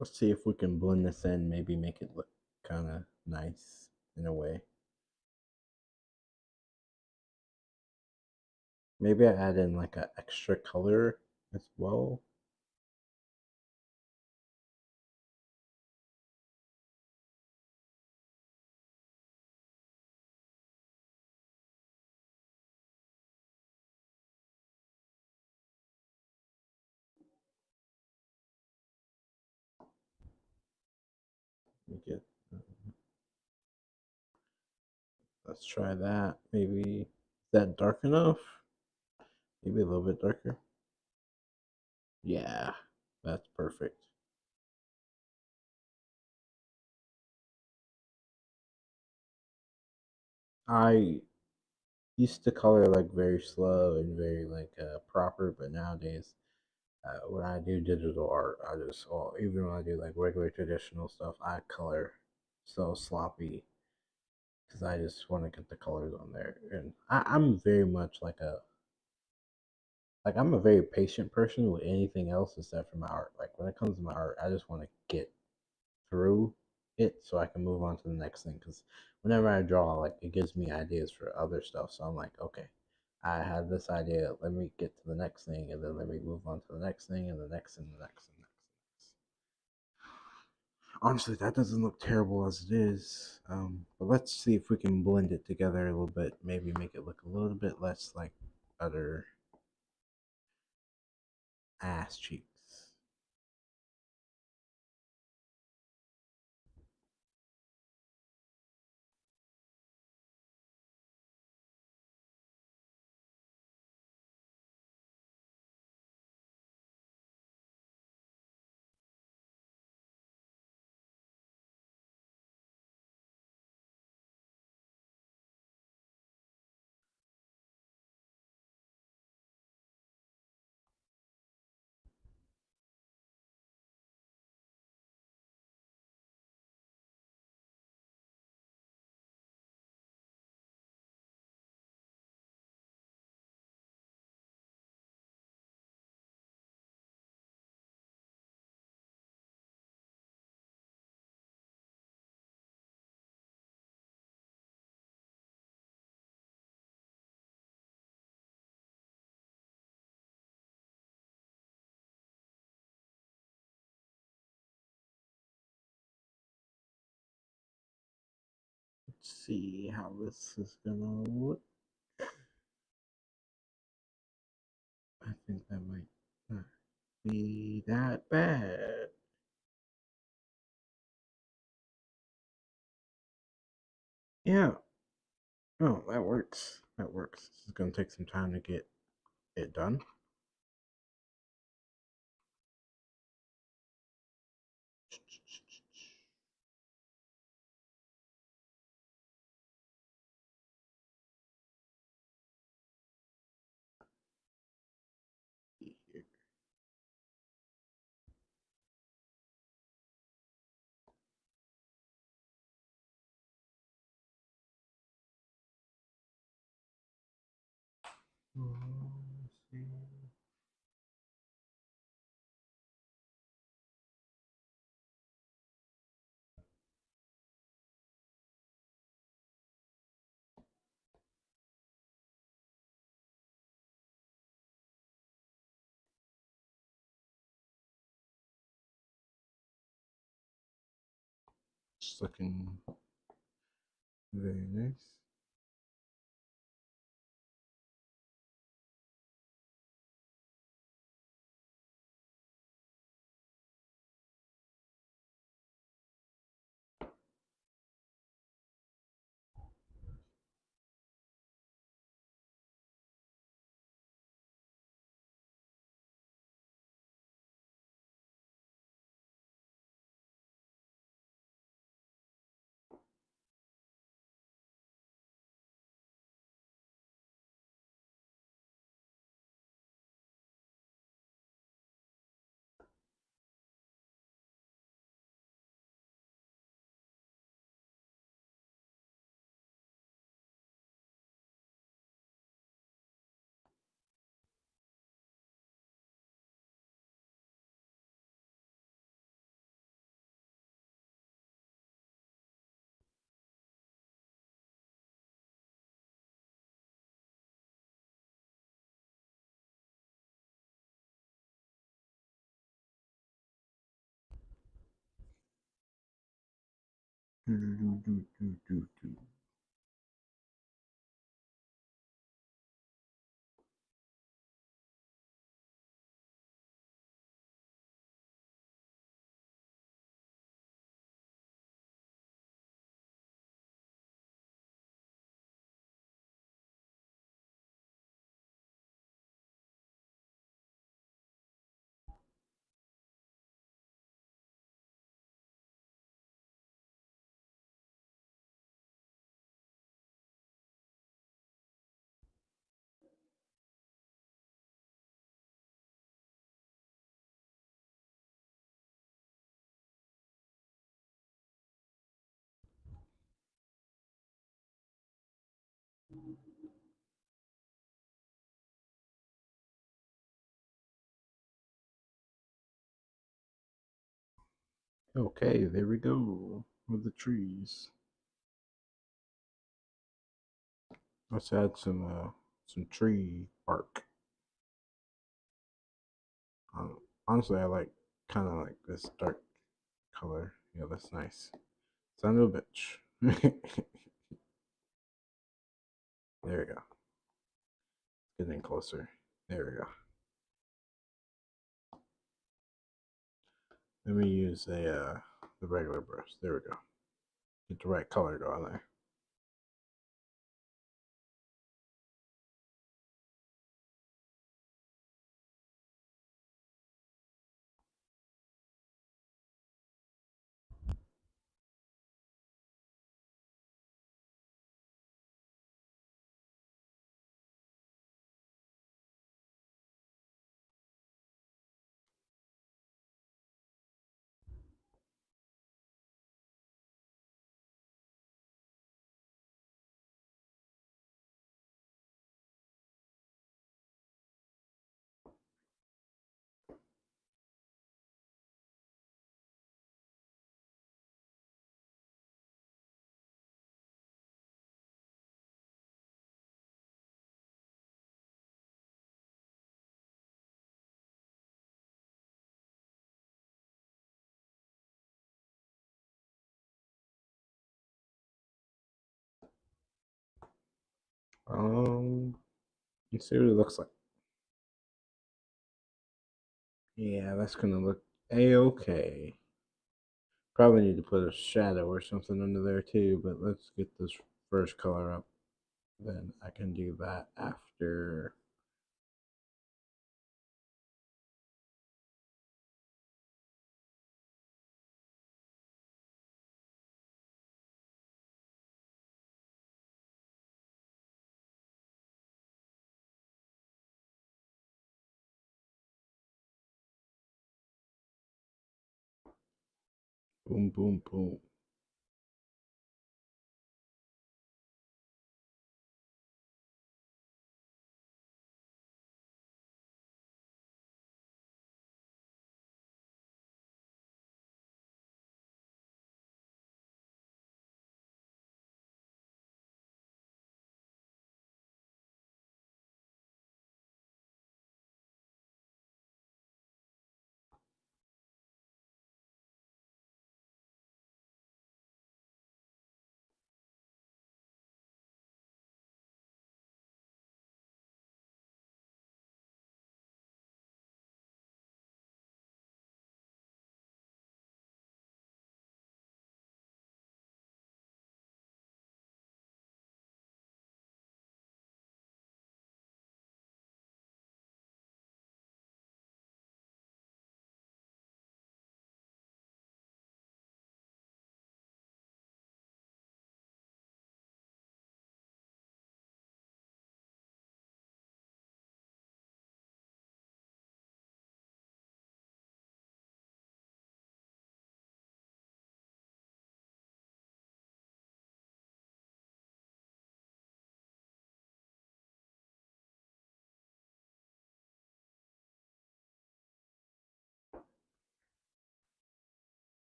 Let's see if we can blend this in, maybe make it look kind of nice in a way. Maybe I add in like an extra color as well. Make it. Let's try that. Maybe is that dark enough? Maybe a little bit darker. Yeah, that's perfect. I used to color like very slow and very like proper, but nowadays when I do digital art, I just, well, even when I do like regular traditional stuff, I color so sloppy because I just want to get the colors on there. And I'm very much like I'm a very patient person with anything else except for my art. Like when it comes to my art, I just want to get through it so I can move on to the next thing. Because whenever I draw, like it gives me ideas for other stuff. So I'm like, okay, I have this idea. Let me get to the next thing, and then let me move on to the next thing, and the next, and the next, and the next. Honestly, that doesn't look terrible as it is. But let's see if we can blend it together a little bit. Maybe make it look a little bit less like other ass cheeks. see how this is gonna look. I think that might not be that bad. Yeah. Oh, that works. That works. This is gonna take some time to get it done. Let's see. It's looking very nice. Okay, there we go with the trees. Let's add some tree bark. Honestly, I like kind of like this dark color. Yeah, that's nice. Son of a bitch. There we go. Getting closer. There we go. Let me use the regular brush. There we go. Get the right color going there. Let's see what it looks like. Yeah, that's gonna look a-okay. Probably need to put a shadow or something under there too, but let's get this first color up. Then I can do that after. Boom, boom, boom.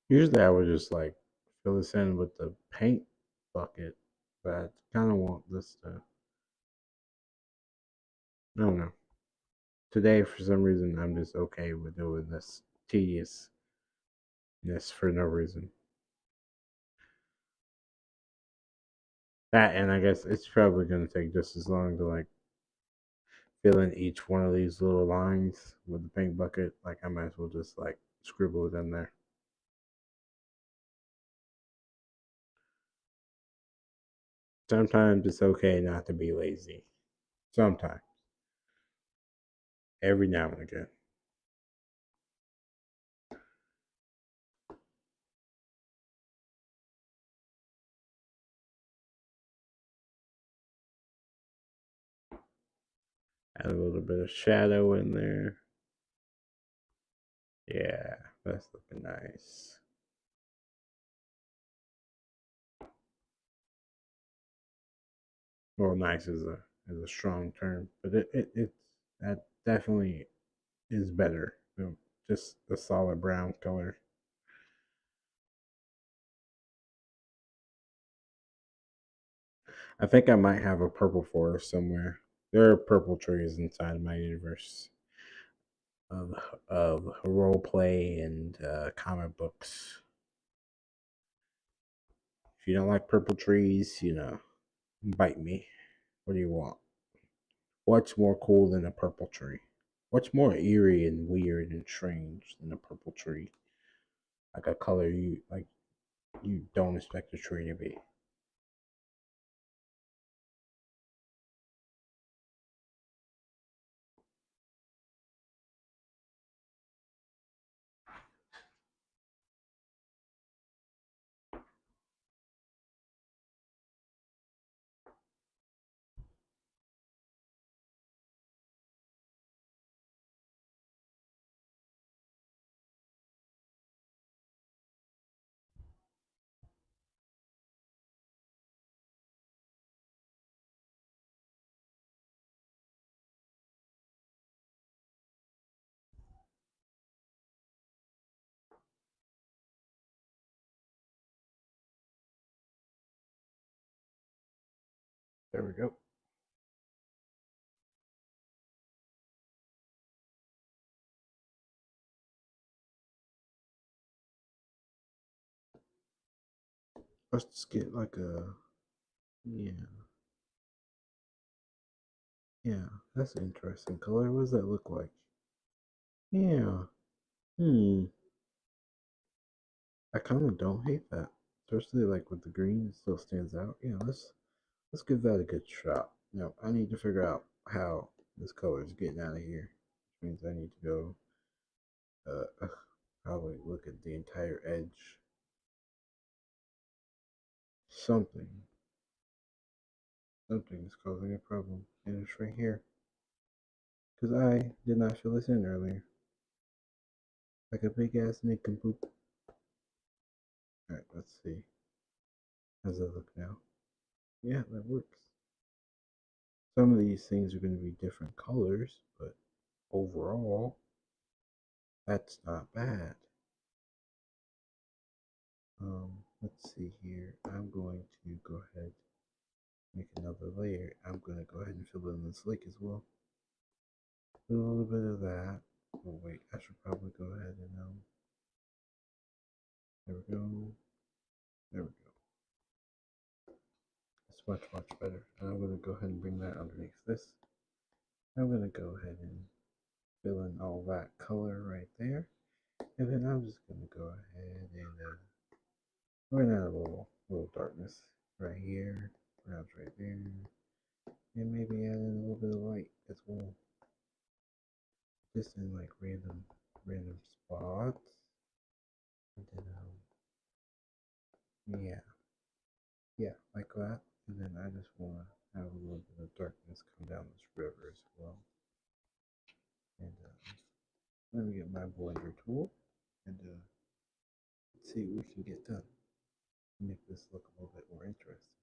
Usually I would just like fill this in with the paint bucket, but I kind of want this to. I don't know. Today, for some reason, I'm just okay with doing this tediousness for no reason. That, and I guess it's probably going to take just as long to like fill in each one of these little lines with the paint bucket. Like, I might as well just like scribble it in there. Sometimes it's okay not to be lazy. Sometimes. Every now and again. Add a little bit of shadow in there. Yeah, that's looking nice. Well, nice is a strong term, but it's that definitely is better than just a solid brown color. I think I might have a purple forest somewhere. There are purple trees inside my universe of role play and comic books. If you don't like purple trees, bite me. What do you want? What's more cool than a purple tree? What's more eerie and weird and strange than a purple tree? Like a color you don't expect a tree to be. There we go. Let's just get like a, yeah, yeah, that's an interesting color. What does that look like? Yeah, hmm, I kind of don't hate that. Especially like with the green, it still stands out. Yeah, let's give that a good shot. Now, I need to figure out how this color is getting out of here. Which means I need to go, probably look at the entire edge. Something, something is causing a problem. And it's right here. Because I did not fill this in earlier. Like a big ass nincompoop. Alright, let's see. How's that look now? Yeah, that works. Some of these things are going to be different colors, but overall, that's not bad. Let's see here. I'm going to go ahead make another layer. I'm going to go ahead and fill in this lake as well. Do a little bit of that. Oh wait, I should probably go ahead and there we go. There we go. It's much better. And I'm going to go ahead and bring that underneath this. I'm going to go ahead and fill in all that color right there. And then I'm just going to go ahead and we're gonna add a little darkness right here, perhaps right there, and maybe add in a little bit of light as well, just in like random spots. And then yeah, like that. And then I just want to have a little bit of darkness come down this river as well. And let me get my blender tool and see what we can get done. Make this look a little bit more interesting.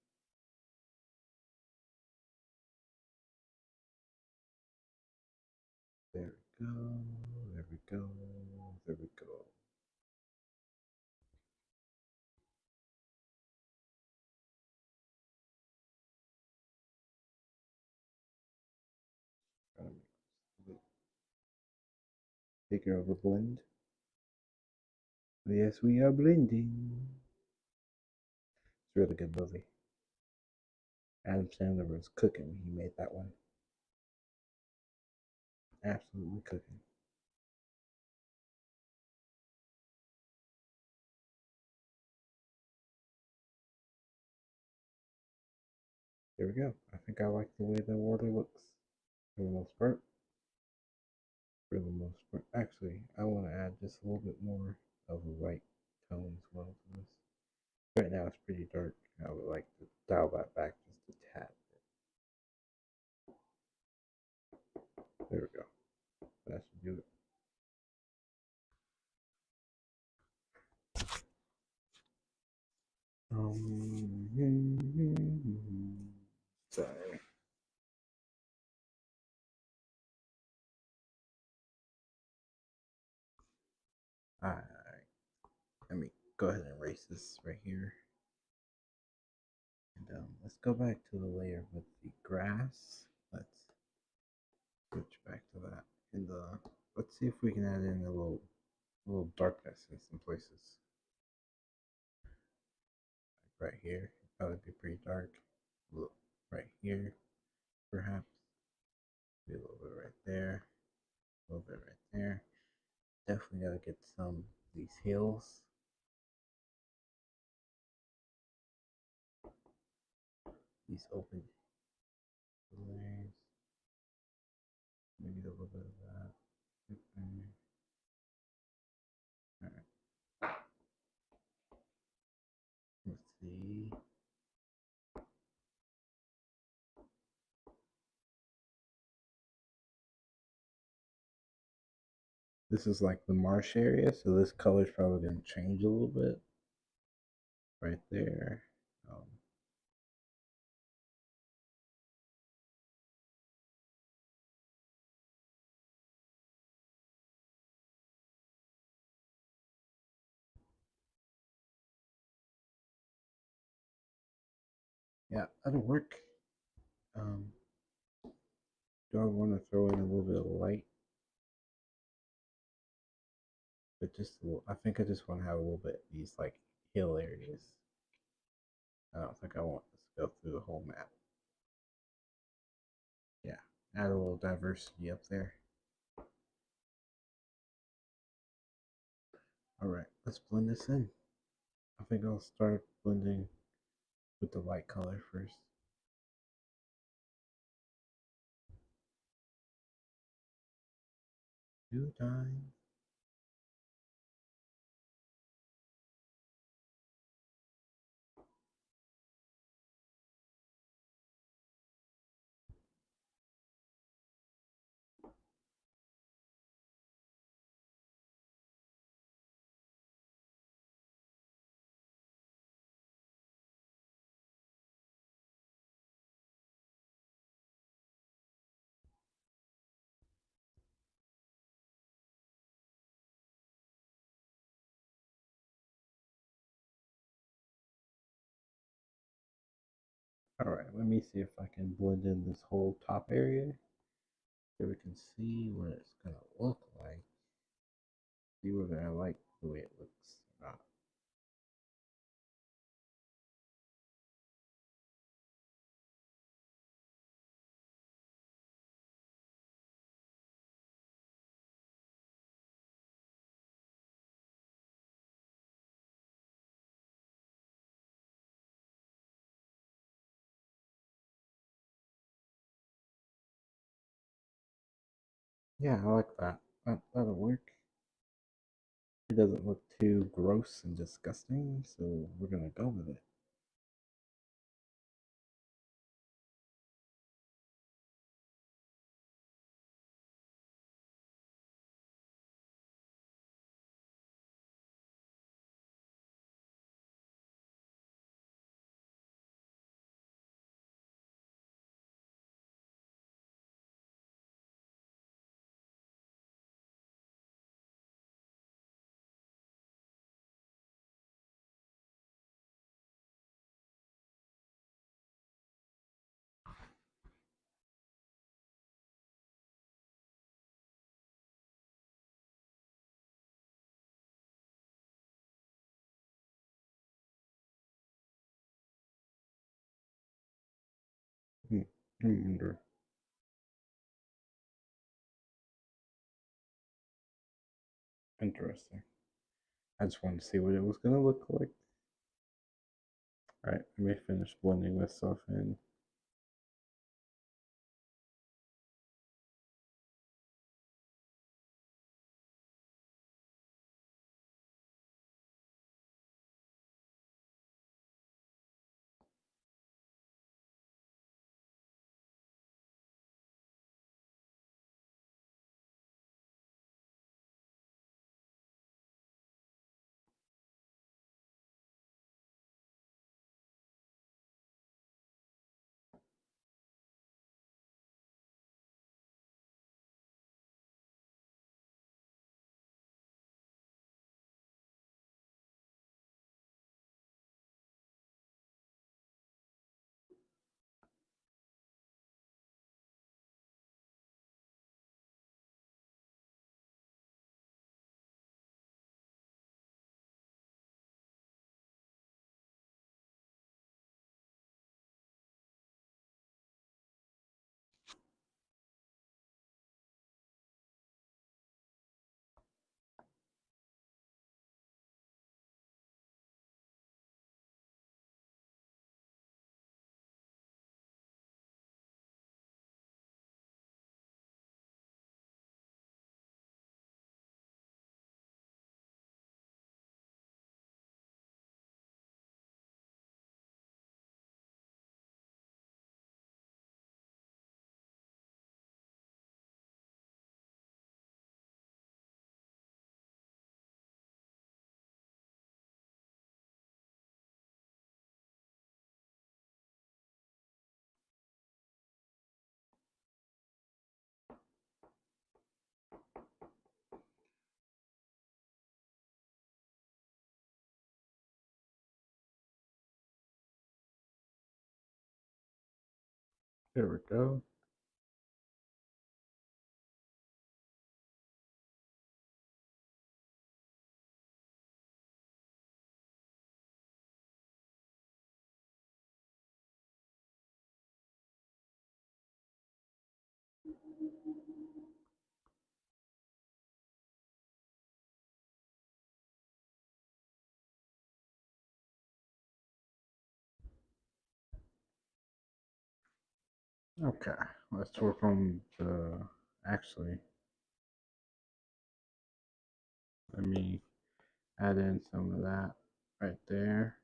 There we go. There we go. There we go. Bigger of a blend. Yes, we are blending. It's a really good movie. Adam Sandler was cooking when he made that one. Absolutely cooking. There we go. I think I like the way the water looks for the most part. For the most part. Actually, I want to add just a little bit more of a white tone as well to this. Right now it's pretty dark. I would like to dial that back just a tad. There we go. That should do it. Sorry. Alright. Let me go ahead and erase this right here. And let's go back to the layer with the grass. Let's switch back to that. And let's see if we can add in a little darkness in some places. Like right here, probably be pretty dark. Look, right here, perhaps. Be a little bit right there. A little bit right there. Definitely gotta get some of these hills. These open layers. Maybe a little bit of that. Alright. Let's see. This is like the marsh area, so this color is probably going to change a little bit right there. Yeah, that'll work. Um, do I want to throw in a little bit of light? But just a little, I think I just want to have a little bit of these like hill areas. I don't think I want this to go through the whole map. Yeah, add a little diversity up there. All right, let's blend this in. I think I'll start blending with the light color first. Two times. All right, let me see if I can blend in this whole top area so we can see what it's gonna look like. See whether I like the way it looks or not. Yeah, I like that. That'll work. It doesn't look too gross and disgusting, so we're gonna go with it. Hmm. I wonder. Interesting. I just wanted to see what it was gonna look like. All right, let me finish blending this stuff in. There we go. Okay, let's work on the. Actually, let me add in some of that right there.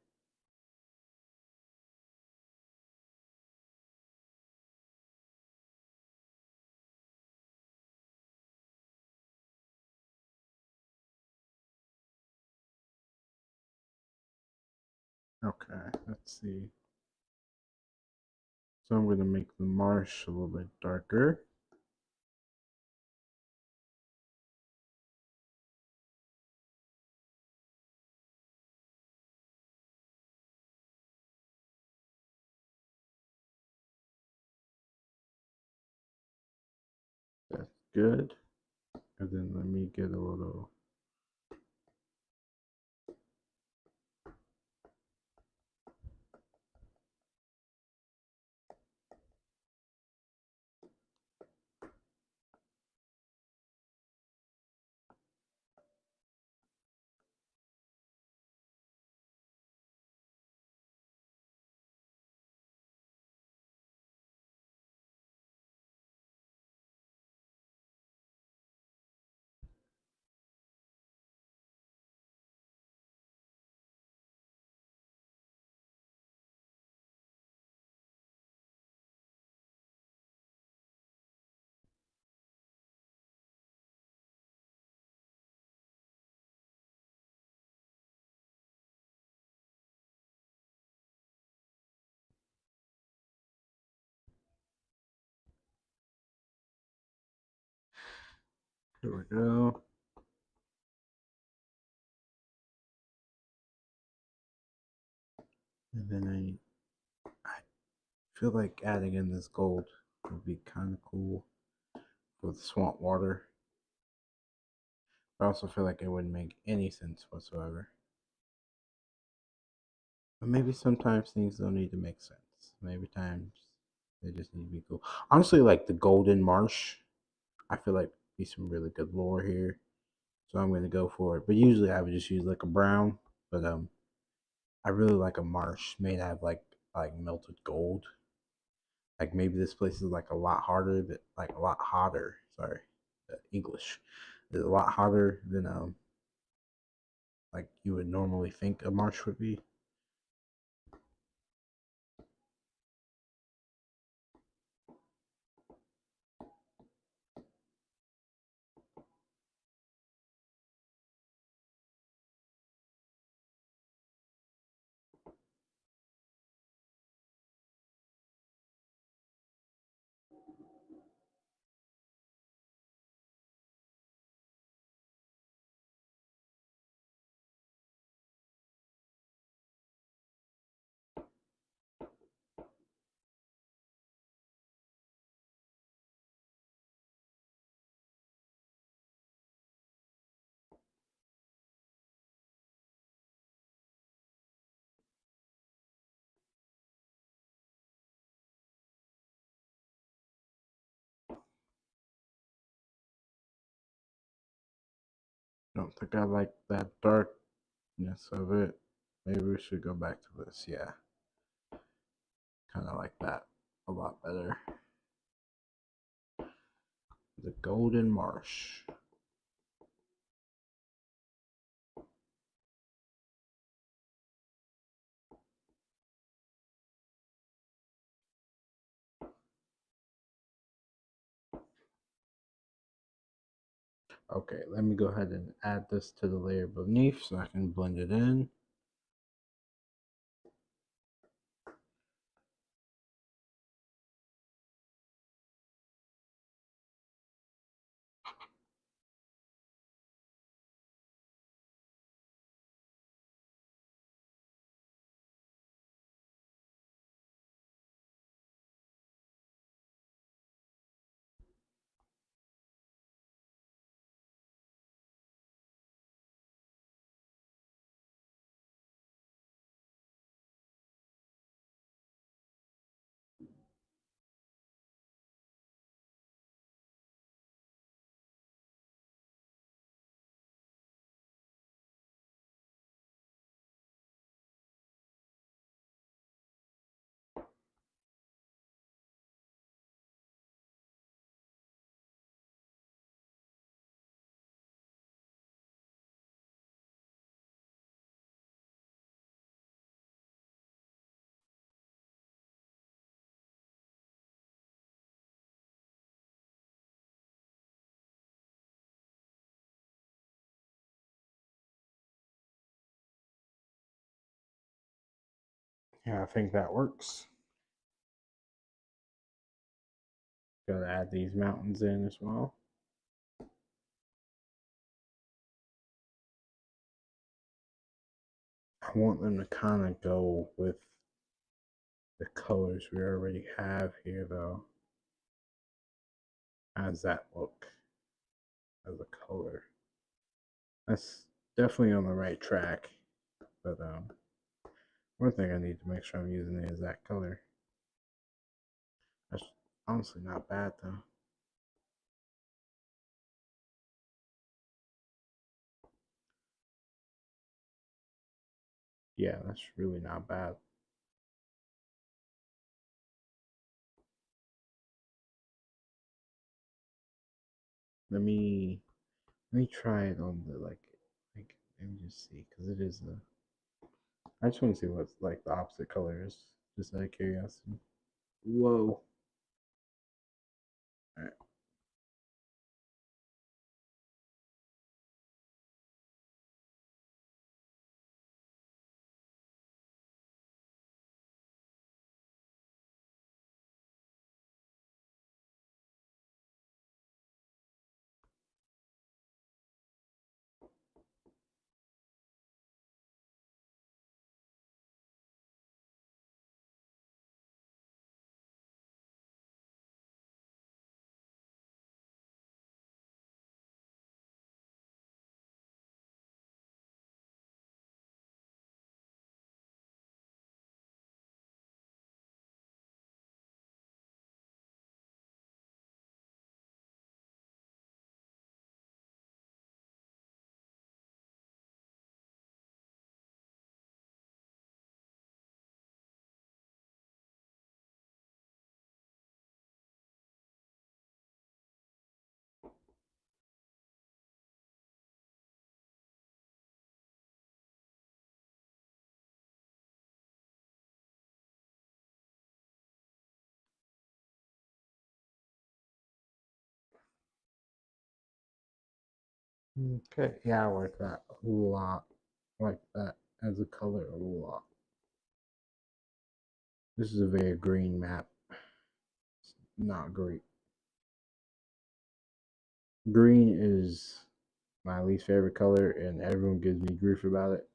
Okay, let's see. So I'm going to make the marsh a little bit darker. That's good. And then let me get a little. Here we go. And then I feel like adding in this gold would be kind of cool with swamp water. I also feel like it wouldn't make any sense whatsoever. But maybe sometimes things don't need to make sense. Maybe times they just need to be cool. Honestly, like the Golden Marsh, I feel like be some really good lore here. So I'm gonna go for it. But usually I would just use like a brown. But I really like a marsh made out of like melted gold. Like maybe this place is like a lot harder that like a lot hotter. Sorry, English is a lot hotter than like you would normally think a marsh would be. I don't think I like that darkness of it. Maybe we should go back to this. Yeah, kind of like that a lot better. The Golden Marsh. Okay, let me go ahead and add this to the layer beneath so I can blend it in. Yeah, I think that works. Gotta add these mountains in as well. I want them to kind of go with the colors we already have here, though. How does that look as a color? That's definitely on the right track, but one thing I need to make sure I'm using is that color. That's honestly not bad though. Yeah, that's really not bad. Let me try it on the let me just see because it is a. I just want to see what like the opposite color is, just out of curiosity. Whoa. All right. Okay. Yeah, I like that a lot. I like that as a color a lot. This is a very green map. It's not great. Green is my least favorite color, and everyone gives me grief about it.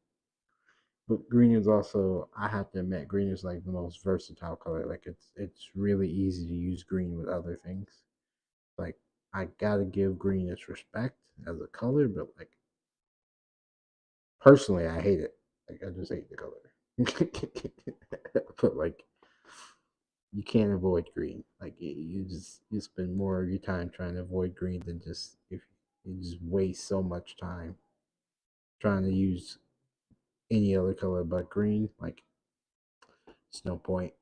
But green is also, I have to admit, green is like the most versatile color. Like it's really easy to use green with other things. Like I gotta give green its respect as a color, but like personally, I hate it. Like I just hate the color. But like you can't avoid green. Like you spend more of your time trying to avoid green than just if you just waste so much time trying to use any other color but green. Like it's no point.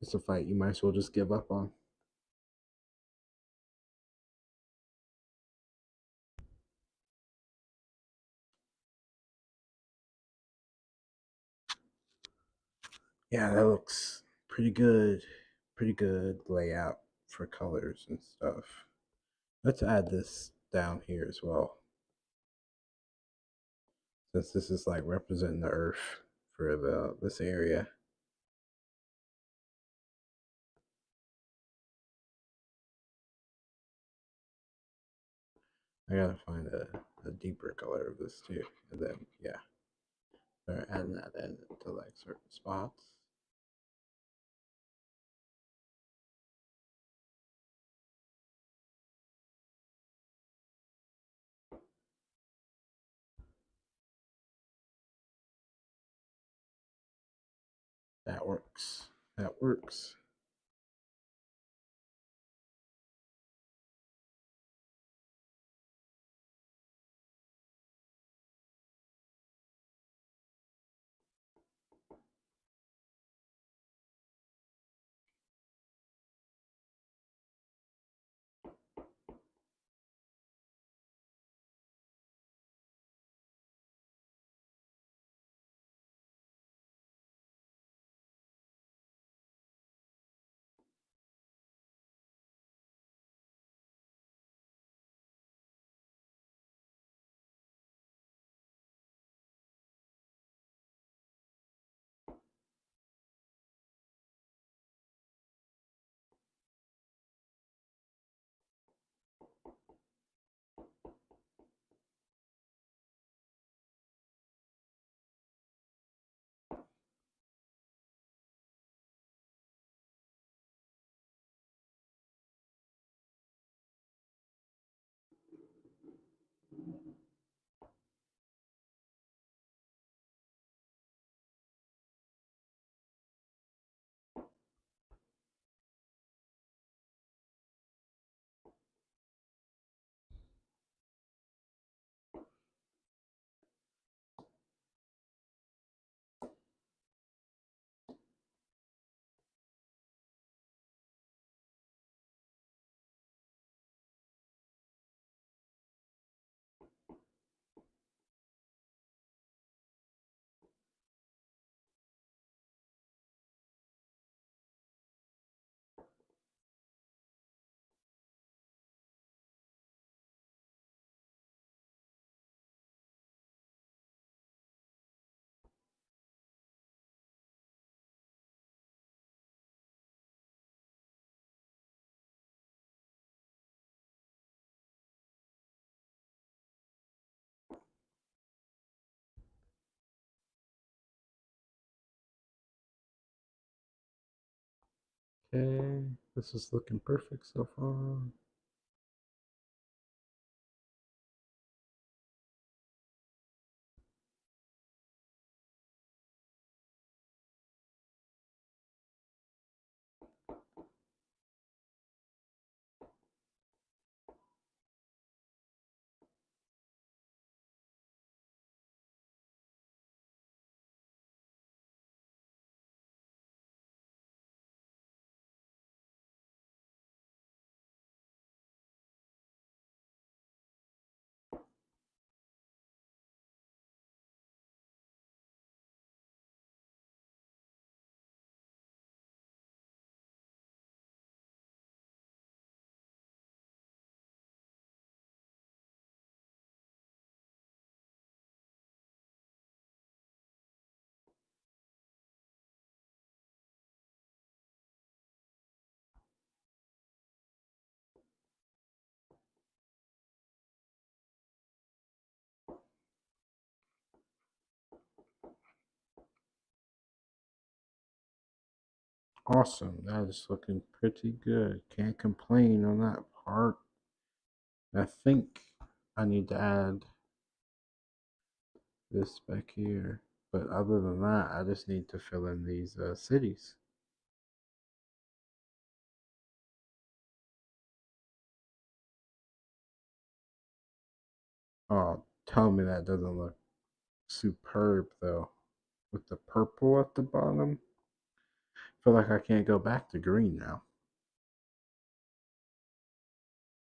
It's a fight you might as well just give up on. Yeah, that looks pretty good. Pretty good layout for colors and stuff. Let's add this down here as well. Since this is like representing the earth for the this area. I gotta find a deeper color of this too. And then yeah. Start adding that in to like certain spots. That works. That works. Okay, this is looking perfect so far. Awesome, that is looking pretty good. Can't complain on that part. I think I need to add this back here. But other than that, I just need to fill in these cities. Oh, tell me that doesn't look superb though. With the purple at the bottom. I feel like I can't go back to green now.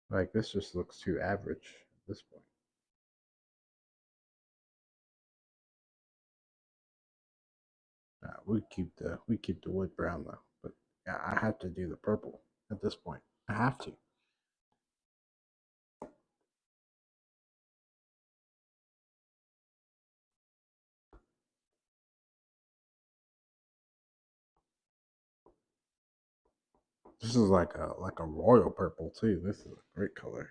Like this just looks too average at this point. We keep the wood brown though. But yeah, I have to do the purple at this point. I have to. This is like a royal purple too. This is a great color.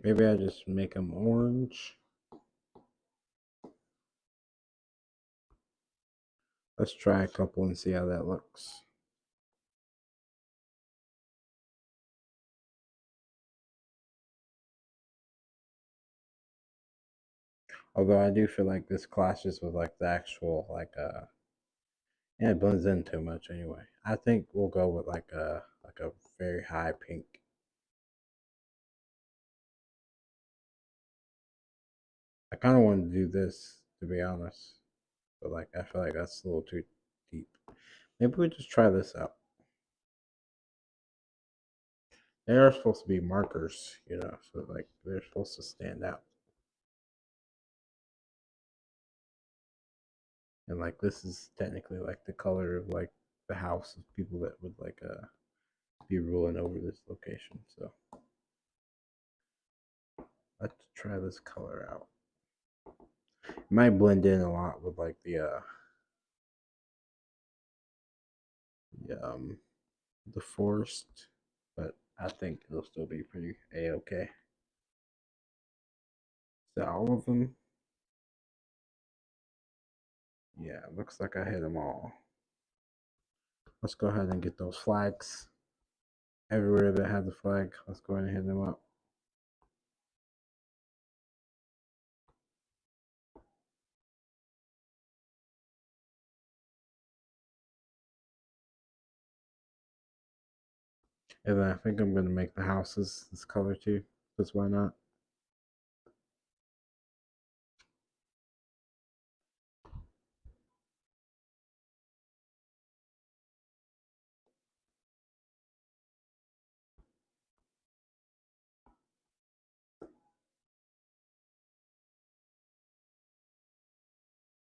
Maybe I just make them orange. Let's try a couple and see how that looks. Although I do feel like this clashes with like the actual yeah, it blends in too much anyway. I think we'll go with like a very high pink. I kind of want to do this to be honest, but like I feel like that's a little too deep. Maybe we just try this out. They are supposed to be markers, so like they're supposed to stand out. And like this is technically like the color of like the house of people that would like be ruling over this location. So let's try this color out. It might blend in a lot with like the the forest, but I think it'll still be pretty a-okay. Is that all of them? Yeah, looks like I hit them all. Let's go ahead and get those flags. Everywhere that has a flag, let's go ahead and hit them up. And then I think I'm gonna make the houses this color too, because why not?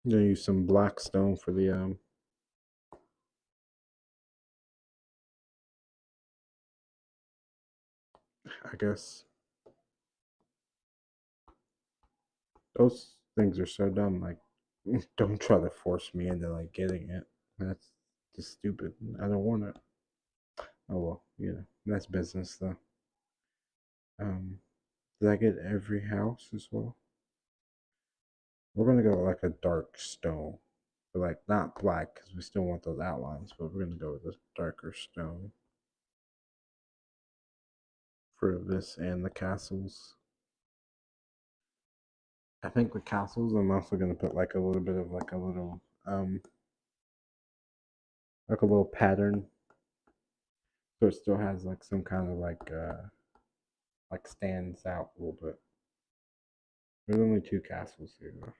I'm gonna use some black stone for the I guess those things are so dumb. Like, don't try to force me into like getting it. That's just stupid. I don't want it. Oh well, that's business though. Did I get every house as well? We're gonna go like a dark stone, but like not black because we still want those outlines. But we're gonna go with a darker stone for this and the castles. I think the castles. I'm also gonna put like a little bit of like a little pattern, so it still has like some kind of like stands out a little bit. There's only two castles here though.